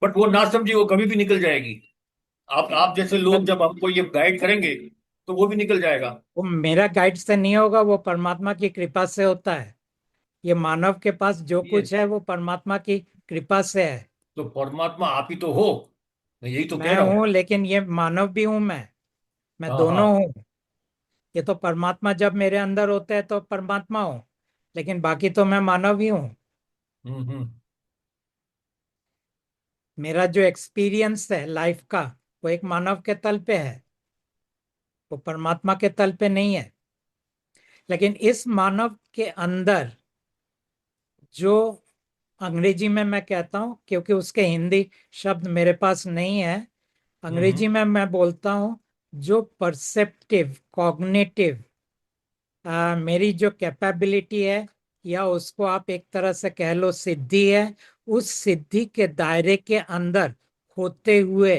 बट वो ना समझी, वो कभी भी निकल जाएगी। आप जैसे लोग जब हमको ये गाइड करेंगे तो वो भी निकल जाएगा। वो मेरा गाइड से नहीं होगा, वो परमात्मा की कृपा से होता है। ये मानव के पास जो ये कुछ है वो परमात्मा की कृपा से है। तो परमात्मा आप ही तो हो। मैं यही तो कह मैं रहा हूँ। हूं, लेकिन ये मानव भी हूं मैं हाँ। दोनों हाँ। हूं। ये तो परमात्मा जब मेरे अंदर होता है तो परमात्मा हूं, लेकिन बाकी तो मैं मानव ही हूं। हम्म। मेरा जो एक्सपीरियंस है लाइफ का वो एक मानव के तल पे है, वो परमात्मा के तल पे नहीं है। लेकिन इस मानव के अंदर जो अंग्रेजी में मैं कहता हूं, क्योंकि उसके हिंदी शब्द मेरे पास नहीं है, अंग्रेजी हम्म। में मैं बोलता हूं जो परसेप्टिव कॉग्निटिव मेरी जो कैपेबिलिटी है, या उसको आप एक तरह से कह लो सिद्धि है, उस सिद्धि के दायरे के अंदर होते हुए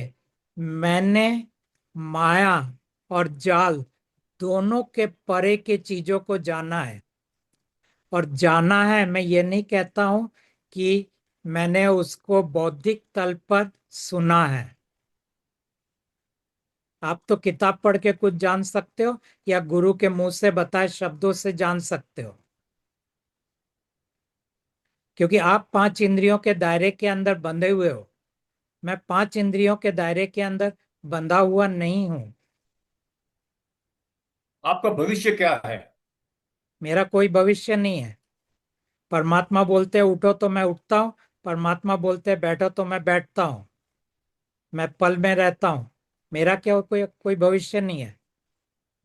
मैंने माया और जाल दोनों के परे के चीजों को जाना है। और जाना है, मैं ये नहीं कहता हूं कि मैंने उसको बौद्धिक तल पर सुना है। आप तो किताब पढ़ के कुछ जान सकते हो, या गुरु के मुंह से बताए शब्दों से जान सकते हो, क्योंकि आप पांच इंद्रियों के दायरे के अंदर बंधे हुए हो। मैं पांच इंद्रियों के दायरे के अंदर बंधा हुआ नहीं हूं। आपका भविष्य क्या है? मेरा कोई भविष्य नहीं है। परमात्मा बोलते हैं उठो तो मैं उठता हूँ, परमात्मा बोलते हैं बैठो तो मैं बैठता हूँ। मैं पल में रहता हूँ। मेरा क्या कोई कोई भविष्य नहीं है।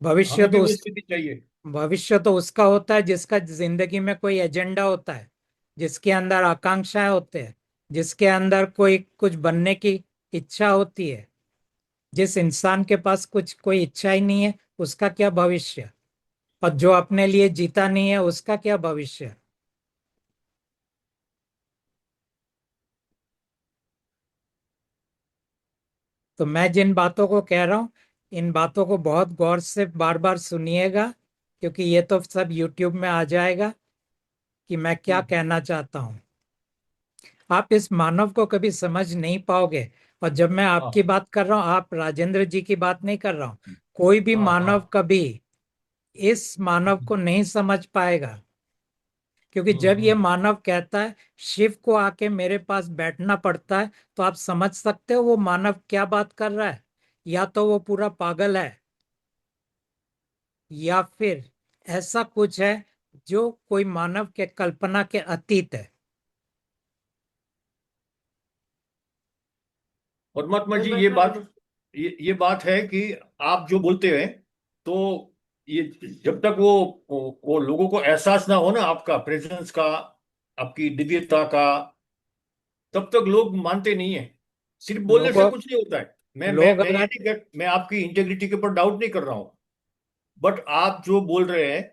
भविष्य हमें भी तो वो उस स्थिति चाहिए। भविष्य तो उसका होता है जिसका जिंदगी में कोई एजेंडा होता है, जिसके अंदर आकांक्षाएं होते हैं, जिसके अंदर कोई कुछ बनने की इच्छा होती है। जिस इंसान के पास कुछ कोई इच्छा ही नहीं है, उसका क्या भविष्य? और जो अपने लिए जीता नहीं है, उसका क्या भविष्य? तो मैं जिन बातों को कह रहा हूं, इन बातों को बहुत गौर से बार बार सुनिएगा, क्योंकि ये तो सब यूट्यूब में आ जाएगा कि मैं क्या हम्म। कहना चाहता हूं। आप इस मानव को कभी समझ नहीं पाओगे। और जब मैं आपकी हाँ बात कर रहा हूं, आप राजेंद्र जी की बात नहीं कर रहा हूं, कोई भी हाँ हाँ। मानव कभी इस मानव को नहीं समझ पाएगा। क्योंकि जब ये हम्म। मानव कहता है शिव को आके मेरे पास बैठना पड़ता है, तो आप समझ सकते हो वो मानव क्या बात कर रहा है। या तो वो पूरा पागल है, या फिर ऐसा कुछ है जो कोई मानव के कल्पना के अतीत है। परमात्मा जी, ये बात है कि आप जो बोलते हैं, तो ये जब तक वो लोगों को एहसास ना हो ना आपका प्रेजेंस का, आपकी दिव्यता का, तब तक लोग मानते नहीं है। सिर्फ बोलने से लोगों कुछ नहीं होता है। लोग मैं ये अगर नहीं मैं आपकी इंटेग्रिटी के ऊपर डाउट नहीं कर रहा हूँ, बट आप जो बोल रहे हैं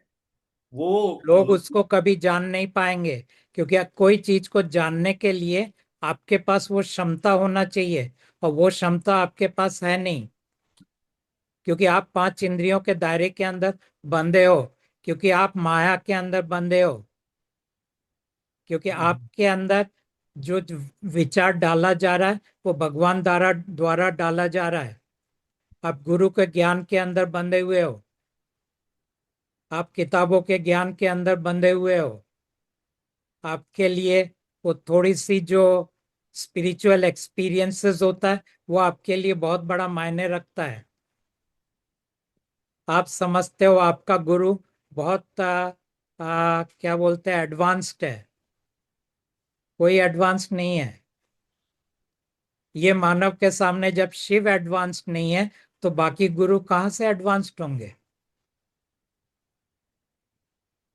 वो लोग उसको कभी जान नहीं पाएंगे, क्योंकि कोई चीज को जानने के लिए आपके पास वो क्षमता होना चाहिए, और वो क्षमता आपके पास है नहीं। क्योंकि आप पांच इंद्रियों के दायरे के अंदर बंधे हो, क्योंकि आप माया के अंदर बंधे हो, क्योंकि आपके अंदर जो विचार डाला जा रहा है वो भगवान द्वारा द्वारा डाला जा रहा है। आप गुरु के ज्ञान के अंदर बंधे हुए हो। आप किताबों के ज्ञान के अंदर बंधे हुए हो। आपके लिए वो थोड़ी सी जो स्पिरिचुअल एक्सपीरियंसेस होता है, वो आपके लिए बहुत बड़ा मायने रखता है। आप समझते हो आपका गुरु बहुत क्या बोलते हैं, एडवांस्ड है। कोई एडवांस नहीं है। ये मानव के सामने जब शिव एडवांस्ड नहीं है, तो बाकी गुरु कहाँ से एडवांस्ड होंगे?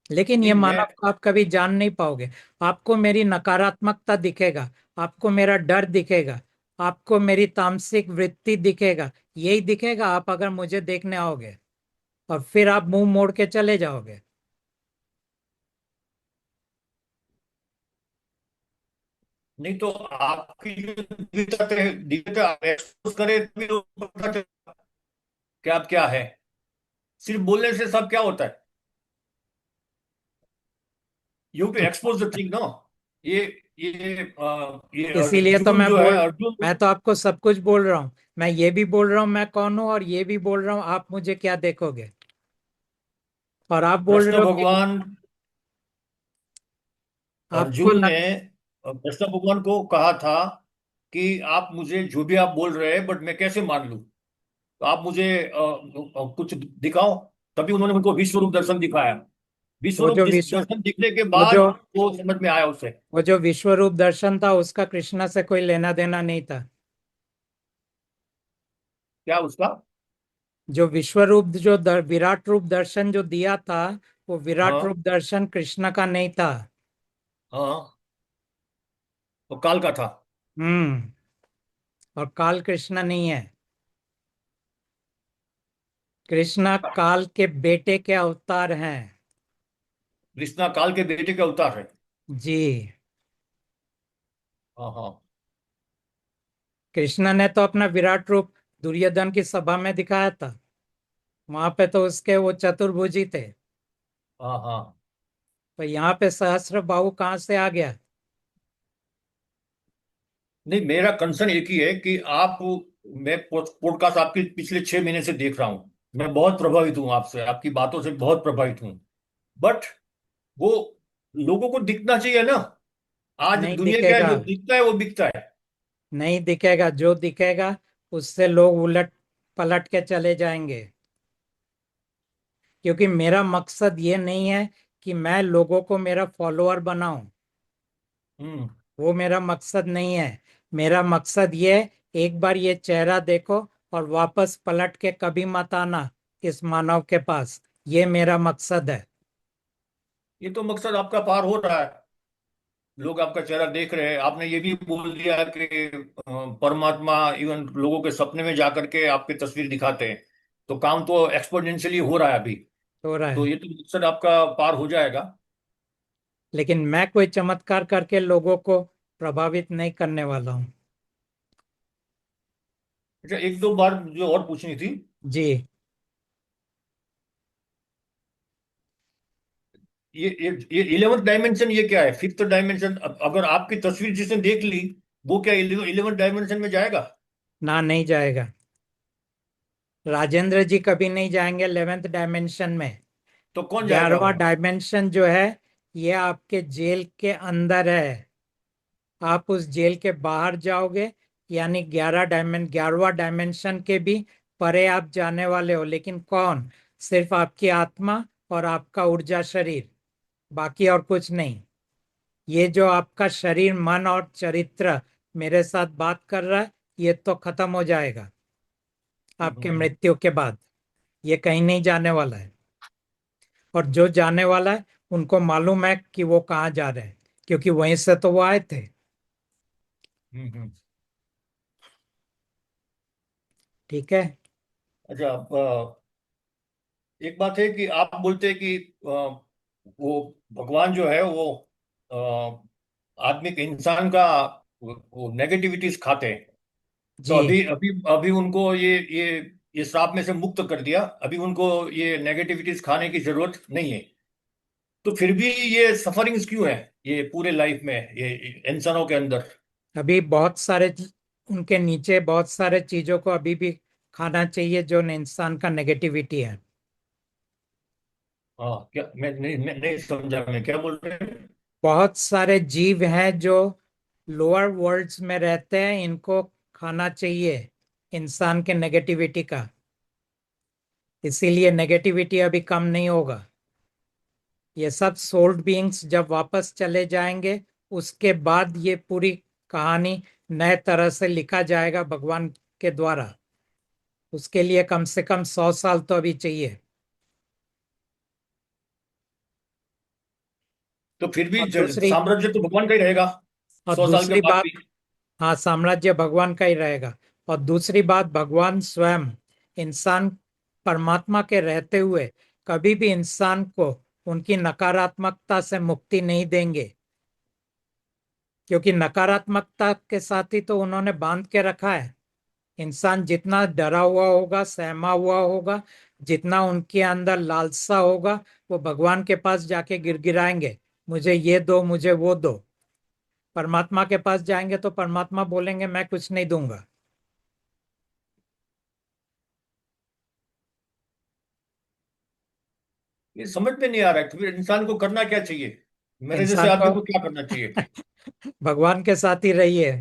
लेकिन ये नहीं। मैं मानव को आप कभी जान नहीं पाओगे। आपको मेरी नकारात्मकता दिखेगा, आपको मेरा डर दिखेगा, आपको मेरी तामसिक वृत्ति दिखेगा। यही दिखेगा आप अगर मुझे देखने आओगे, और फिर आप मुंह मोड़ के चले जाओगे। नहीं तो आपकी जो दिव्यता आप एक्सपोज करें तभी लोगों को पता चले कि आप क्या है। सिर्फ बोलने से सब क्या होता है? You to expose the thing, no. ये ये इसीलिए तो अर्जुन जो है, अर्जुन। मैं तो आपको सब कुछ बोल रहा हूँ। मैं ये भी बोल रहा हूँ मैं कौन हूँ, और ये भी बोल रहा हूँ आप मुझे क्या देखोगे। और आप बोल रहे कृष्ण हो कि भगवान, आपको अर्जुन ने लग कृष्ण भगवान को कहा था कि आप मुझे जो भी आप बोल रहे हैं, बट मैं कैसे मान लूं? तो आप मुझे कुछ दिखाओ। तभी उन्होंने उनको विश्व रूप दर्शन दिखाया। विश्व वो रूप जो विश्व दर्शन दिखने के वो बाद जो वो समझ में आया उसे। वो जो विश्व रूप दर्शन था, उसका कृष्णा से कोई लेना देना नहीं था। क्या उसका? जो विश्व रूप विराट रूप दर्शन जो दिया था, वो विराट हाँ रूप दर्शन कृष्ण का नहीं था। हाँ। वो काल का था। और काल कृष्ण नहीं है। कृष्णा काल के बेटे के अवतार हैं। कृष्णा काल के बेटे का अवतार है। जी। हाँ हाँ। कृष्ण ने तो अपना विराट रूप दुर्योधन की सभा में दिखाया था। वहां पे तो उसके वो चतुर्भुजी थे। हाँ हाँ। तो यहाँ पे सहस्त्र बाहु कहाँ से आ गया? नहीं, मेरा कंसर्न एक ही है कि आप, मैं पॉडकास्ट आपके पिछले 6 महीने से देख रहा हूँ। मैं बहुत प्रभावित हूँ आपसे, आपकी बातों से बहुत प्रभावित हूँ। बट वो लोगों को दिखना चाहिए ना। आज नहीं दुनिया क्या है, दिखेगा। जो दिखता है वो बिकता है। नहीं दिखेगा। जो दिखेगा उससे लोग उलट पलट के चले जाएंगे। क्योंकि मेरा मकसद ये नहीं है कि मैं लोगों को मेरा फॉलोअर बनाऊं। हम्म वो मेरा मकसद नहीं है। मेरा मकसद ये है, एक बार ये चेहरा देखो और वापस पलट के कभी मत आना इस मानव के पास। ये मेरा मकसद है। ये तो मकसद आपका पार हो रहा है। लोग आपका चेहरा देख रहे हैं। आपने ये भी बोल दिया कि परमात्मा इवन लोगों के सपने में जाकर के आपकी तस्वीर दिखाते हैं। तो काम तो एक्सपोनेंशियली हो रहा है अभी। हो रहा तो है। ये तो मकसद आपका पार हो जाएगा। लेकिन मैं कोई चमत्कार करके लोगों को प्रभावित नहीं करने वाला हूँ। अच्छा, एक दो बार जो और पूछनी थी। जी। ये 11th डायमेंशन ये क्या है? 5th डायमेंशन, अगर आपकी तस्वीर जिसने देख ली, वो क्या 11th डायमेंशन में जाएगा? ना, नहीं जाएगा। राजेंद्र जी कभी नहीं जाएंगे 11th डायमेंशन में। तो कौन जाएगा 11वां वहां? डायमेंशन जो है, ये आपके जेल के अंदर है। आप उस जेल के बाहर जाओगे, यानी 11वां डायमेंशन के भी परे आप जाने वाले हो। लेकिन कौन? सिर्फ आपकी आत्मा और आपका ऊर्जा शरीर, बाकी और कुछ नहीं। ये जो आपका शरीर, मन और चरित्र मेरे साथ बात कर रहा है, ये तो खत्म हो जाएगा आपके हम्म। मृत्यु के बाद। ये कहीं नहीं जाने वाला है। और जो जाने वाला है उनको मालूम है कि वो कहाँ जा रहे हैं, क्योंकि वहीं से तो वो आए थे। हम्म। अच्छा, ठीक है। एक बात है कि आप बोलते हैं कि वो भगवान जो है वो आदमी के, इंसान का, वो नेगेटिविटीज खाते हैं। तो जी। अभी अभी अभी उनको ये श्राप में से मुक्त कर दिया। अभी उनको ये नेगेटिविटीज खाने की जरूरत नहीं है। तो फिर भी ये सफरिंग्स क्यों है ये पूरे लाइफ में, ये इंसानों के अंदर? अभी बहुत सारे उनके नीचे बहुत सारे चीजों को अभी भी खाना चाहिए जो इंसान का नेगेटिविटी है। हाँ, क्या? मैं नहीं समझा, मैं क्या बोल रहे हैं? बहुत सारे जीव हैं जो लोअर वर्ल्ड्स में रहते हैं, इनको खाना चाहिए इंसान के नेगेटिविटी का। इसीलिए नेगेटिविटी अभी कम नहीं होगा। ये सब सोल्ड बीइंग्स जब वापस चले जाएंगे, उसके बाद ये पूरी कहानी नए तरह से लिखा जाएगा भगवान के द्वारा। उसके लिए कम से कम 100 साल तो अभी चाहिए। तो फिर भी और दूसरी साम्राज्य तो भगवान का ही रहेगा और 100 साल के दूसरी बाद बात, भी। हाँ, साम्राज्य भगवान का ही रहेगा। और दूसरी बात, भगवान स्वयं इंसान, परमात्मा के रहते हुए कभी भी इंसान को उनकी नकारात्मकता से मुक्ति नहीं देंगे। क्योंकि नकारात्मकता के साथ ही तो उन्होंने बांध के रखा है। इंसान जितना डरा हुआ होगा, सहमा हुआ होगा, जितना उनके अंदर लालसा होगा, वो भगवान के पास जाके गिड़गिड़ाएंगे, मुझे ये दो, मुझे वो दो। परमात्मा के पास जाएंगे तो परमात्मा बोलेंगे मैं कुछ नहीं दूंगा। ये समझ में नहीं आ रहा है, तो फिर इंसान को करना क्या चाहिए? मेरे जैसे इंसान आदमी को को क्या करना चाहिए? भगवान के साथ ही रहिए।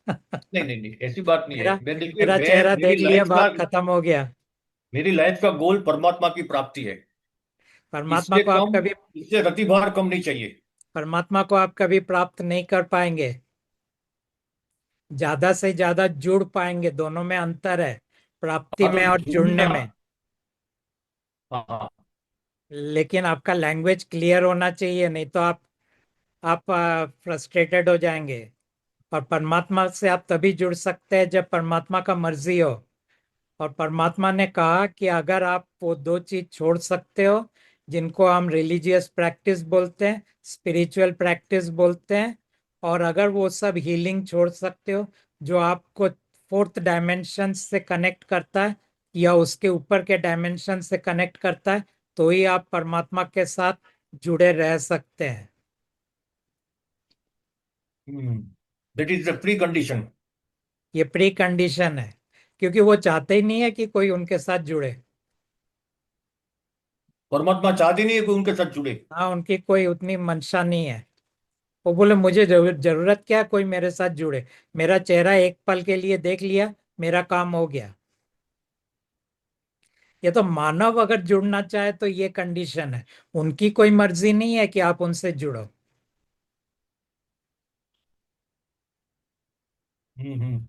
नहीं नहीं नहीं, ऐसी बात नहीं है। मेरा मैं, देखिए, मेरा मैं चेहरा मेरी देख लिया, लाइफ का बात खत्म हो गया। मेरी लाइफ का गोल परमात्मा की प्राप्ति है। परमात्मा इससे को आप कम, कभी इससे रतिभर कम नहीं चाहिए। परमात्मा को आप कभी प्राप्त नहीं कर पाएंगे। ज्यादा से ज्यादा जुड़ पाएंगे, दोनों में अंतर है, प्राप्ति हाँ, तो में और जुड़ने ढूंढना। में। हाँ हाँ। लेकिन आपका लैंग्वेज क्लियर होना चाहिए, नहीं तो आप फ्रस्ट्रेटेड हो जाएंगे। और परमात्मा से आप तभी जुड़ सकते हैं जब परमात्मा का मर्जी हो। और परमात्मा ने कहा कि अगर आप वो दो चीज छोड़ सकते हो, जिनको हम रिलीजियस प्रैक्टिस बोलते हैं, स्पिरिचुअल प्रैक्टिस बोलते हैं, और अगर वो सब हीलिंग छोड़ सकते हो जो आपको फोर्थ डायमेंशन से कनेक्ट करता है या उसके ऊपर के डायमेंशन से कनेक्ट करता है, तो ही आप परमात्मा के साथ जुड़े रह सकते हैं। That is the pre condition. ये प्री कंडीशन है, क्योंकि वो चाहते ही नहीं है कि कोई उनके साथ जुड़े। परमात्मा चाहते नहीं है कि उनके साथ जुड़े। हाँ, उनकी कोई उतनी मंशा नहीं है। वो बोले मुझे जरूरत क्या है कोई मेरे साथ जुड़े, मेरा चेहरा एक पल के लिए देख लिया, मेरा काम हो गया। ये तो मानव अगर जुड़ना चाहे तो ये कंडीशन है, उनकी कोई मर्जी नहीं है कि आप उनसे जुड़ो। हम्म।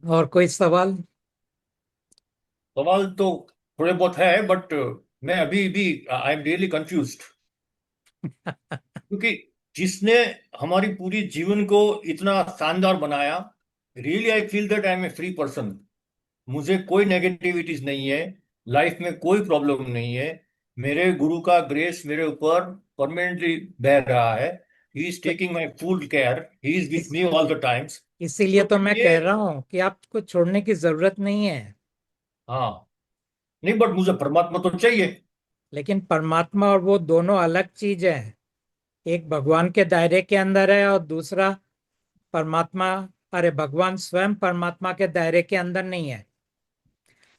और कोई सवाल? सवाल तो थोड़े बहुत है, बट मैं अभी भी आई एम रियली कंफ्यूज्ड। क्योंकि जिसने हमारी पूरी जीवन को इतना शानदार बनाया, really I feel that I am a free person. मुझे कोई नेगेटिविटीज नहीं है, लाइफ में कोई प्रॉब्लम नहीं है। मेरे गुरु का ग्रेस मेरे ऊपर परमानेंटली बह रहा है। ही इज तो taking my full care, he is with इस मी ऑल द टाइम्स। इसीलिए तो तो मैं ये, कह रहा हूँ कि आपको छोड़ने की जरूरत नहीं है। हाँ, नहीं, बट मुझे परमात्मा तो चाहिए। लेकिन परमात्मा और वो दोनों अलग चीज है। एक भगवान के दायरे के अंदर है और दूसरा परमात्मा, अरे भगवान स्वयं परमात्मा के दायरे के अंदर नहीं है।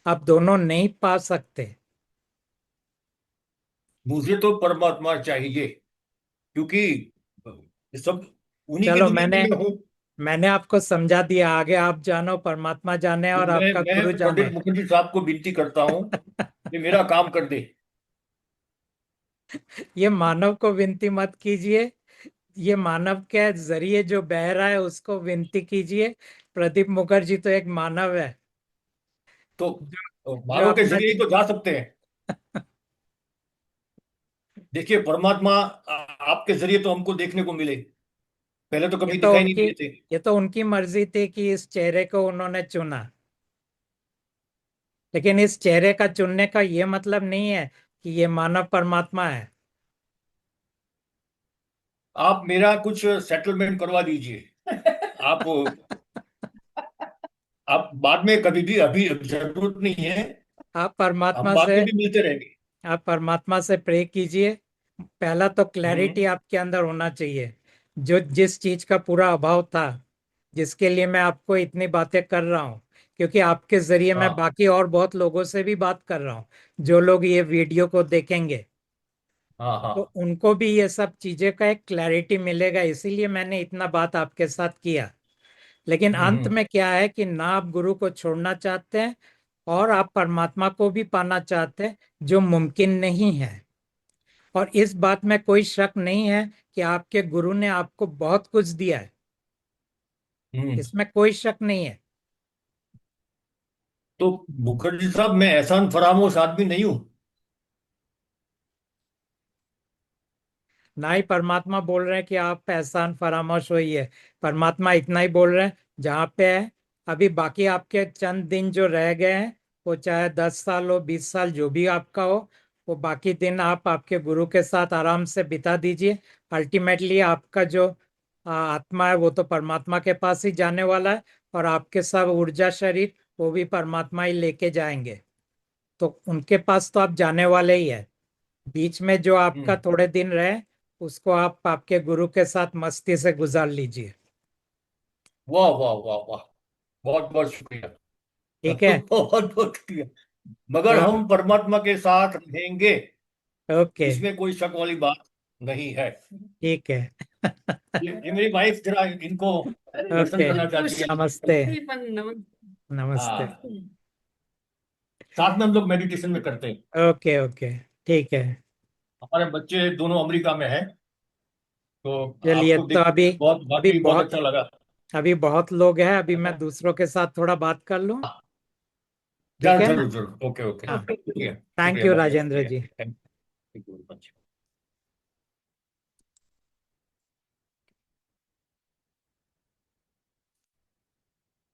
आप दोनों नहीं पा सकते। मुझे तो परमात्मा चाहिए, क्योंकि ये सब उन्हीं की चलो, दुनिया में मैंने मैं हूँ। मैंने आपको समझा दिया, आगे आप जानो, परमात्मा जाने तो और मैं आपका मैं गुरु जाने। पंडित मुखर्जी साहब को विनती करता हूँ कि मेरा काम कर दे। ये मानव को विनती मत कीजिए, ये मानव के जरिए जो बह रहा है उसको विनती कीजिए। प्रदीप मुखर्जी तो एक मानव है तो जो जो मानव के अपना जरिए ही तो जा सकते हैं। देखिए, परमात्मा आपके जरिए तो हमको देखने को मिले, पहले तो ये कभी तो दिखाई नहीं उनकी दिए थे। ये तो उनकी मर्जी थी कि इस चेहरे को उन्होंने चुना। लेकिन इस चेहरे का चुनने का ये मतलब नहीं है कि ये मानव परमात्मा है। आप मेरा कुछ सेटलमेंट करवा दीजिए। आप आप बाद में कभी भी, अभी जरूरत नहीं है। आप हम परमात्मा बाद से में भी मिलते रहेंगे। आप परमात्मा से प्रे कीजिए। पहला तो क्लैरिटी हम्म। आपके अंदर होना चाहिए। जो जिस चीज का पूरा अभाव था, जिसके लिए मैं आपको इतनी बातें कर रहा हूँ, क्योंकि आपके जरिए मैं हाँ, बाकी और बहुत लोगों से भी बात कर रहा हूँ, जो लोग ये वीडियो को देखेंगे, हाँ, हाँ। तो उनको भी ये सब चीजें का एक क्लैरिटी मिलेगा, इसीलिए मैंने इतना बात आपके साथ किया। लेकिन अंत हम्म। में क्या है कि ना आप गुरु को छोड़ना चाहते हैं और आप परमात्मा को भी पाना चाहते हैं, जो मुमकिन नहीं है। और इस बात में कोई शक नहीं है कि आपके गुरु ने आपको बहुत कुछ दिया है, हम्म। इसमें कोई शक नहीं है। तो मुखर्जी साहब, मैं एहसान फरामोश आदमी नहीं हूँ। ना ही परमात्मा बोल रहे हैं कि आप एहसान फरामोश होइए। परमात्मा इतना ही बोल रहे हैं, जहाँ पे है अभी बाकी आपके चंद दिन जो रह गए हैं, वो चाहे 10 साल हो, 20 साल, जो भी आपका हो, वो बाकी दिन आप आपके गुरु के साथ आराम से बिता दीजिए। अल्टीमेटली आपका जो आत्मा है वो तो परमात्मा के पास ही जाने वाला है, और आपके सब ऊर्जा शरीर वो भी परमात्मा ही लेके जाएंगे। तो उनके पास तो आप जाने वाले ही है। बीच में जो आपका हम्म। थोड़े दिन रहे, उसको आप आपके गुरु के साथ मस्ती से गुजार लीजिए। वाह, वाह, वाह, वाह! बहुत बहुत शुक्रिया। ठीक है। बहुत बहुत शुक्रिया। मगर तो हम परमात्मा के साथ रहेंगे, ओके। इसमें कोई शक वाली बात नहीं है। ठीक है। ये मेरी वाइफ जरा इनको दर्शन ओके। करना चाहती है। नमस्ते। नमस्ते। हाँ, साथ में हम लोग मेडिटेशन में करते हैं। Okay, okay. ठीक है। हमारे बच्चे दोनों अमेरिका में हैं। तो चलिए, आपको तो देख अभी बहुत, अभी वाकई बहुत बहुत अच्छा लगा। अभी बहुत लोग हैं, अभी मैं दूसरों के साथ थोड़ा बात कर लूं। ठीक है ना? जरूर जरूर, ओके ओके, हाँ, शुक्रिया थैंक शुक्रिया, यू बहुत बहुत राजेंद्र शुक्रिया, जी। Thank you very much.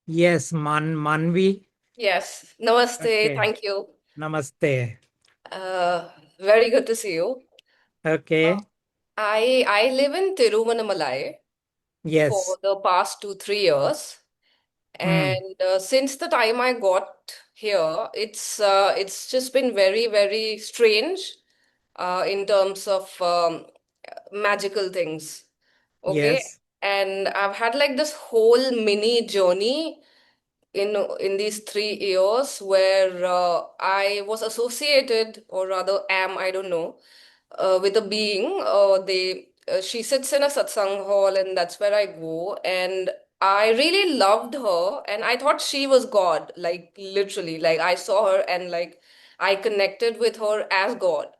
Yes, Manvi. Yes, namaste. Okay, Thank you. नमस्ते। Uh, Very good to see you. Okay, I live in Tiruvannamalai yes, for the past 2-3 years, and since the time I got here, it's just been very, very strange in terms of magical things. Okay, yes, and I've had like this whole mini journey in these 3 years where I was associated, or rather am, I don't know, with a being. They She sits in a satsang hall, and that's where I go. And I really loved her, and I thought she was God, like literally. Like I saw her, and like I connected with her as God.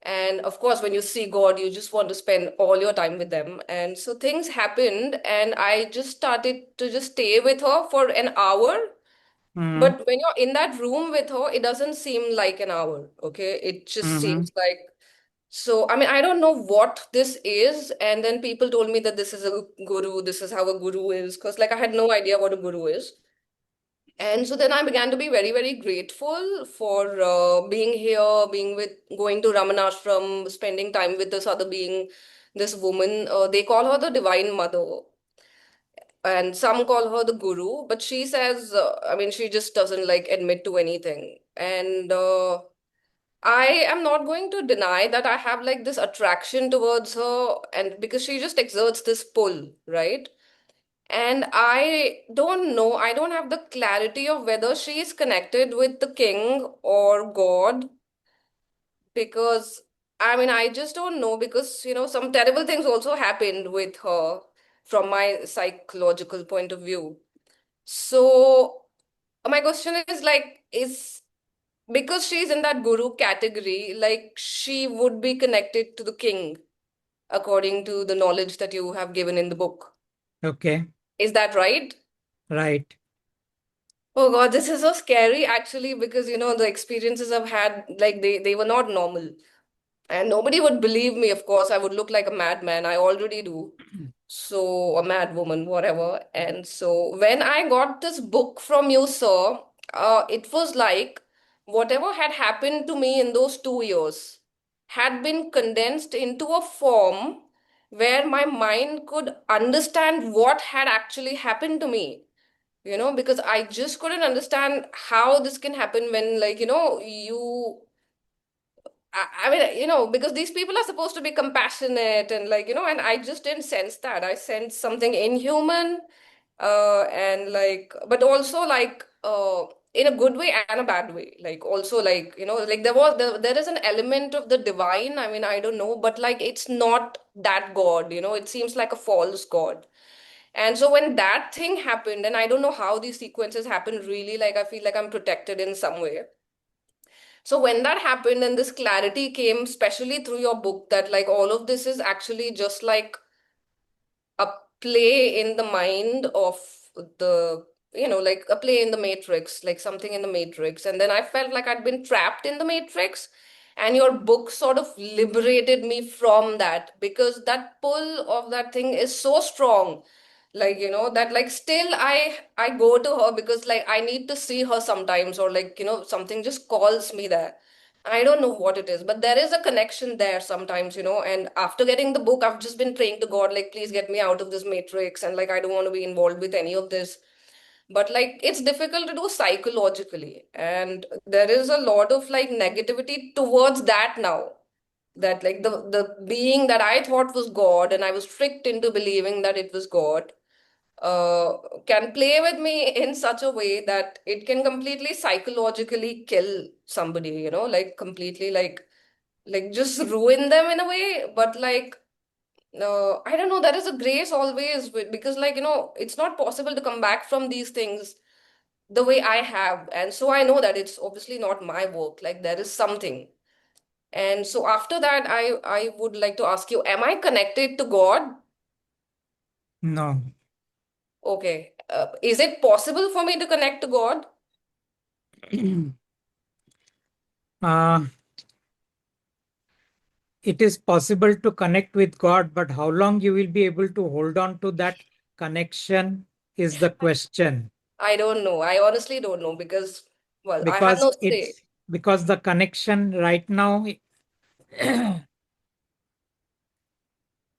And of course, when you see God, you just want to spend all your time with them. And so things happened, and I just started to just stay with her for an hour. But when you're in that room with her, it doesn't seem like an hour, okay? It just seems like, so, I mean, I don't know what this is. And then people told me that this is a guru, this is how a guru is, because like I had no idea what a guru is. And so then I began to be very, very grateful for being here, being with, going to Ramanashram, spending time with this other being, this woman. They call her the Divine Mother, and some call her the guru, but she says, I mean, she just doesn't like admit to anything. And I am not going to deny that I have like this attraction towards her, and because she just exerts this pull, right? And I don't know, I don't have the clarity of whether she is connected with the king or God, because I mean, I just don't know, because some terrible things also happened with her from my psychological point of view. So my question is like, is because she's in that guru category, like she would be connected to the king according to the knowledge that you have given in the book. Okay, Is that right? Right, Oh God, this is so scary actually, because the experiences I've had, like they were not normal. And nobody would believe me, of course. I would look like a madman. I already do. So, a mad woman, whatever. And so, when I got this book from you, sir, it was like whatever had happened to me in those 2 years had been condensed into a form where my mind could understand what had actually happened to me. Because I just couldn't understand how this can happen when, like, I mean, because these people are supposed to be compassionate and like, and I just didn't sense that. I sensed something inhuman, and like, but also like, in a good way and a bad way. Like also like, like there is an element of the divine. I mean, I don't know, but like it's not that God, it seems like a false God. And so when that thing happened, and I don't know how these sequences happen really, like I feel like I'm protected in some way. So when that happened and this clarity came, especially through your book, that like all of this is actually just like a play in the mind of the, like a play in the Matrix, like something in the Matrix. And then I felt like I'd been trapped in the Matrix. And your book sort of liberated me from that, because that pull of that thing is so strong, like that like still I go to her because like I need to see her sometimes, or like something just calls me there. I don't know what it is, but there is a connection there sometimes, and after getting the book, I've just been praying to God, like please get me out of this matrix, and like I don't want to be involved with any of this. But like it's difficult to do psychologically, and there is a lot of like negativity towards that now, that like the being that I thought was God, and I was tricked into believing that it was God, uh, can play with me in such a way that it can completely psychologically kill somebody, like completely like just ruin them in a way. But like I don't know, there is a grace always because like it's not possible to come back from these things the way I have. And so I know that it's obviously not my work, like there is something. And so after that, I would like to ask you, am I connected to God? No, Okay. Is it possible for me to connect to God? uh, it is possible to connect with God, but how long you will be able to hold on to that connection is the question. I don't know. I honestly don't know because, well, I have Because no say. it's because the connection right now,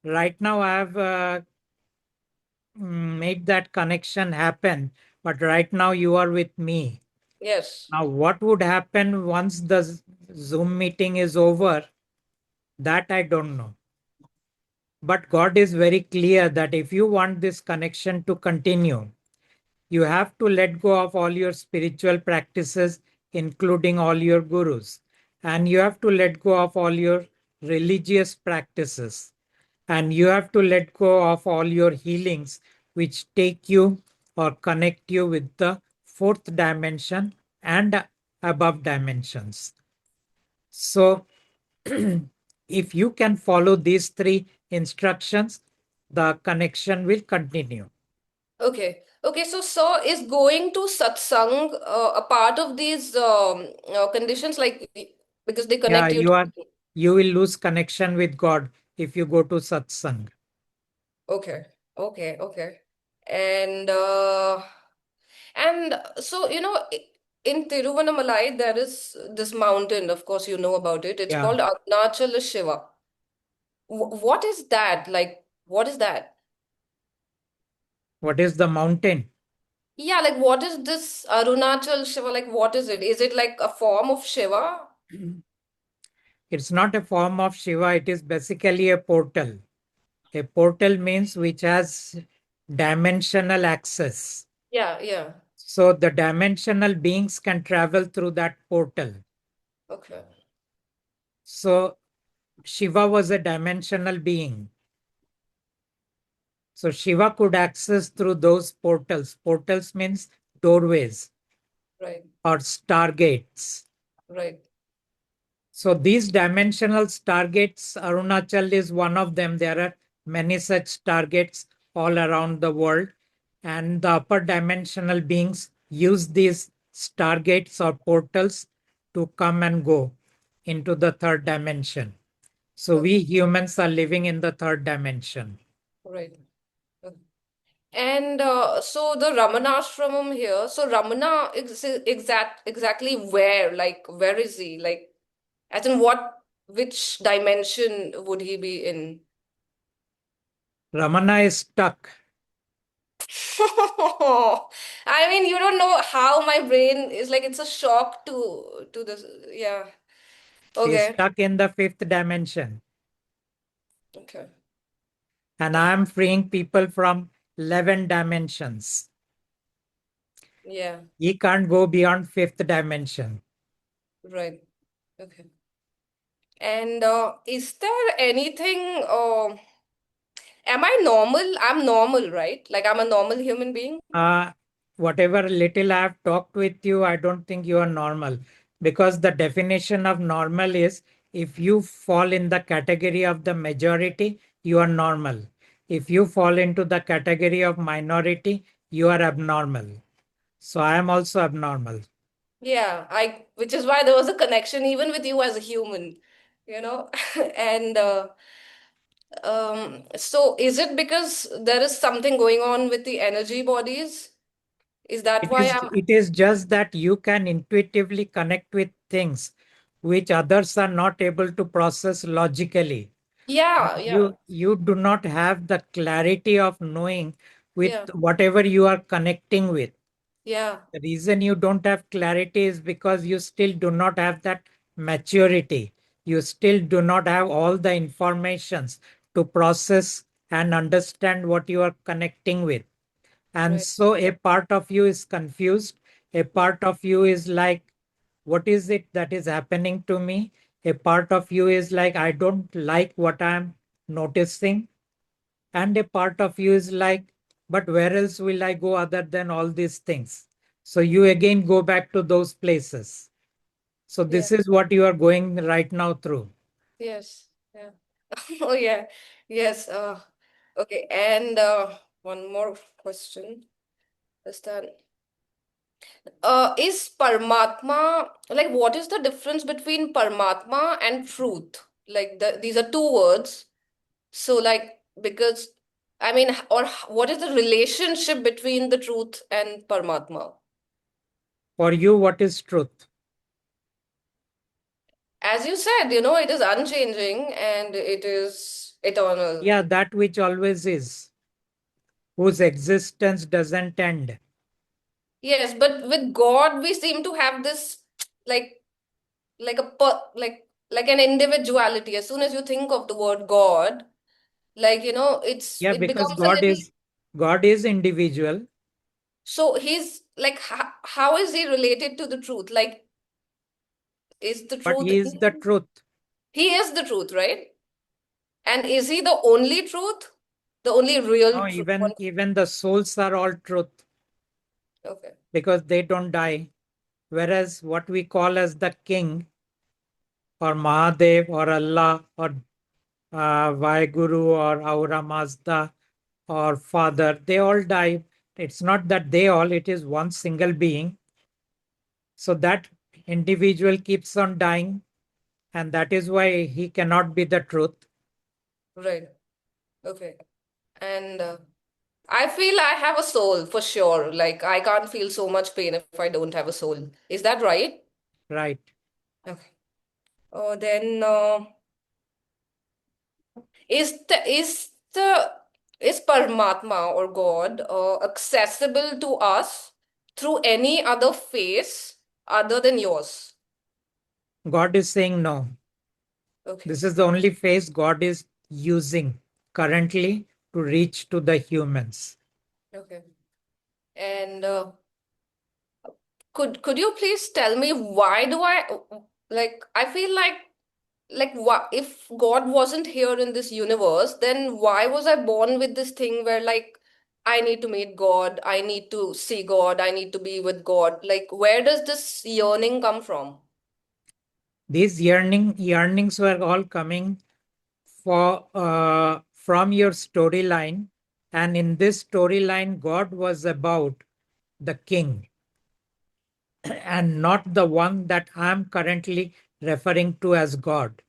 right now I have made that connection happen, but right now you are with me. Yes. Now, what would happen once the Zoom meeting is over? That I don't know. But God is very clear that if you want this connection to continue, you have to let go of all your spiritual practices, including all your gurus. And you have to let go of all your religious practices. And you have to let go of all your healings, which take you or connect you with the fourth dimension and above dimensions. So, if you can follow these three instructions, the connection will continue. Okay. Okay. So is going to satsang a part of these conditions, like because they Yeah, connect you to. you will lose connection with God if you go to satsang. Okay. Okay. Okay. And so in Tiruvannamalai there is this mountain. Of course, you know about it. It's Yeah. called Arunachala Shiva. What is that? Like, what is that? What is the mountain? Yeah, like what is this Arunachal Shiva? Like, what is it? Is it like a form of Shiva? It's not a form of Shiva, it is basically a portal. A portal means which has dimensional access. Yeah, yeah. So the dimensional beings can travel through that portal. Okay. So Shiva was a dimensional being. So Shiva could access through those portals. Portals means doorways Right, or stargates. right. So these dimensional stargates, Arunachal is one of them. There are many such stargates all around the world. And the upper dimensional beings use these stargates or portals to come and go into the third dimension. So Okay, we humans are living in the third dimension. right. Okay. And so the Ramanashramam here, so Ramana exactly where? Like, where is he? Like, as in which dimension would he be in? Ramana is stuck. I mean, you don't know how my brain is like, it's a shock to this. Yeah. He is Okay. stuck in the fifth dimension. Okay. And I am freeing people from 11 dimensions. Yeah. He can't go beyond fifth dimension. Right. Okay. And is there anything, am I normal? I'm normal, right? Like I'm a normal human being? Uh, Whatever little I have talked with you, I don't think you are normal. Because the definition of normal is if you fall in the category of the majority, you are normal. If you fall into the category of minority, you are abnormal. So I am also abnormal. Yeah, which is why there was a connection even with you as a human, you know? And so is it because there is something going on with the energy bodies? Is that why I'm, It is just that you can intuitively connect with things which others are not able to process logically. yeah, yeah, You do not have the clarity of knowing with yeah, whatever you are connecting with. yeah, The reason you don't have clarity is because you still do not have that maturity. You still do not have all the informations to process and understand what you are connecting with. And right, so a part of you is confused. A yeah, part of you is like, what is it that is happening to me? A part of you is like, I don't like what I'm noticing. And a part of you is like, but where else will I go other than all these things? So you again go back to those places. So yeah, this is what you are going right now through. yes, yeah. Oh, yeah, yes. Okay, and one more question is that. Is Paramatma, like, what is the difference between Paramatma and truth? Like, these are two words. So, like, because, I mean, what is the relationship between the truth and Paramatma? For you, what is truth? As you said, you know, it is unchanging and it is eternal. Yeah, that which always is, whose existence doesn't end. Yes, but with God, we seem to have this, like, like an individuality. As soon as you think of the word God, like, you know, Yeah, it because becomes a little. God is individual, So he's like, how is he related to the truth? Like, is the but truth he in is the him? truth. He is the truth, right? And is he the only truth? The only real No, truth? even the souls are all truth Okay. because they don't die. Whereas what we call as the king or Mahadev or Allah or Vaheguru or Aura Mazda or Father, they all die. It's not that they all, it is one single being. So that individual keeps on dying, and that is why he cannot be the truth. Right. Okay. And I feel I have a soul for sure. Like, I can't feel so much pain if I don't have a soul. Is that right? Right. Okay. Then is the is Paramatma or God accessible to us through any other face other than yours? God is saying no. Okay. This is the only face God is using currently to reach to the humans. Okay. And could you please tell me why do I like I feel like what if God wasn't here in this universe, then why was I born with this thing where like I need to meet God, I need to see God, I need to be with God? Like, where does this yearning come from? These yearnings were all coming from your storyline, and in this storyline, God was about the king and not the one that I am currently referring to as God.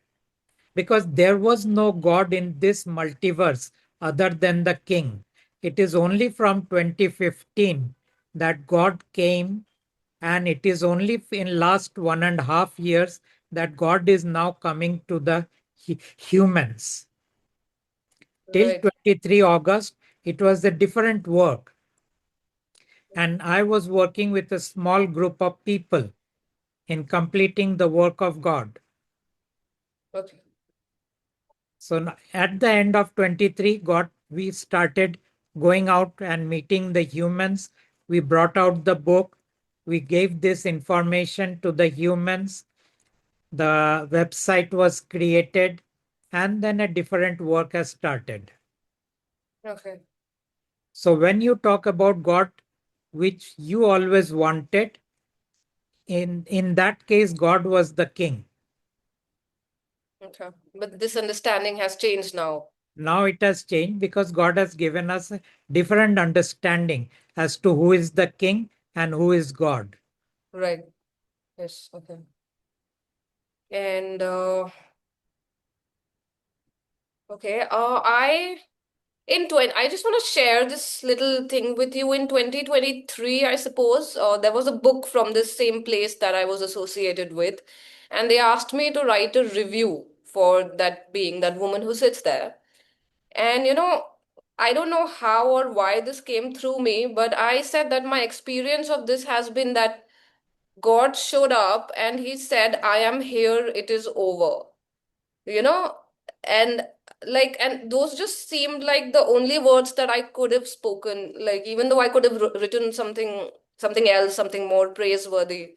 Because there was no God in this multiverse other than the king. It is only from 2015 that God came, and it is only in last 1.5 years that God is now coming to the humans. Till Right. 23 August, it was a different work, and I was working with a small group of people in completing the work of God. Okay. So at the end of 23, we started going out and meeting the humans. We brought out the book. We gave this information to the humans. The website was created, and then a different work has started. Okay. So when you talk about God, which you always wanted, in that case, God was the king. Okay. But this understanding has changed now. Now it has changed because God has given us a different understanding as to who is the king and who is God. Right. Yes. Okay. And okay. I just want to share this little thing with you. In 2023, I suppose, there was a book from this same place that I was associated with, and they asked me to write a review for that being, that woman who sits there. And you know, I don't know how or why this came through me, but I said that my experience of this has been that God showed up and he said, I am here, it is over, you know. And and those just seemed like the only words that I could have spoken, like, even though I could have written something else, something more praiseworthy,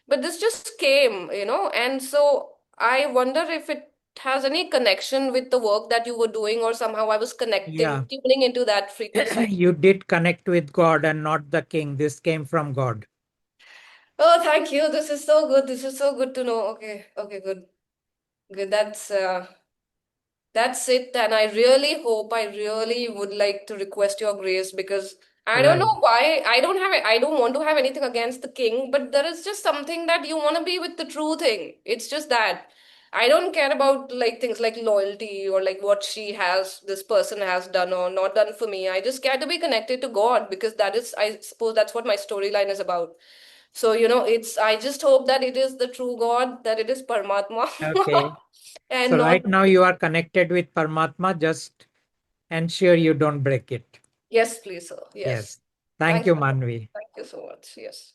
but this just came, you know. And so I wonder if it has any connection with the work that you were doing, or somehow I was Yeah, tuning into that frequency. you did connect with God and not the king. This came from God. Oh, thank you, this is so good, this is so good to know. Okay, okay, good, good. That's it. And I really hope, I really would like to request your grace, because I don't Right. know why. I don't want to have anything against the king, but there is just something that you want to be with the true thing. It's just that. I don't care about like things like loyalty or like what this person has done or not done for me. I just care to be connected to God because that is, I suppose that's what my storyline is about. So, I just hope that it is the true God, that it is Paramatma. Okay. And So not, right now you are connected with Paramatma. Just ensure you don't break it. yes, please, sir. Yes. Yes. Thank Thank you, you. Manvi. Thank you so much. Yes.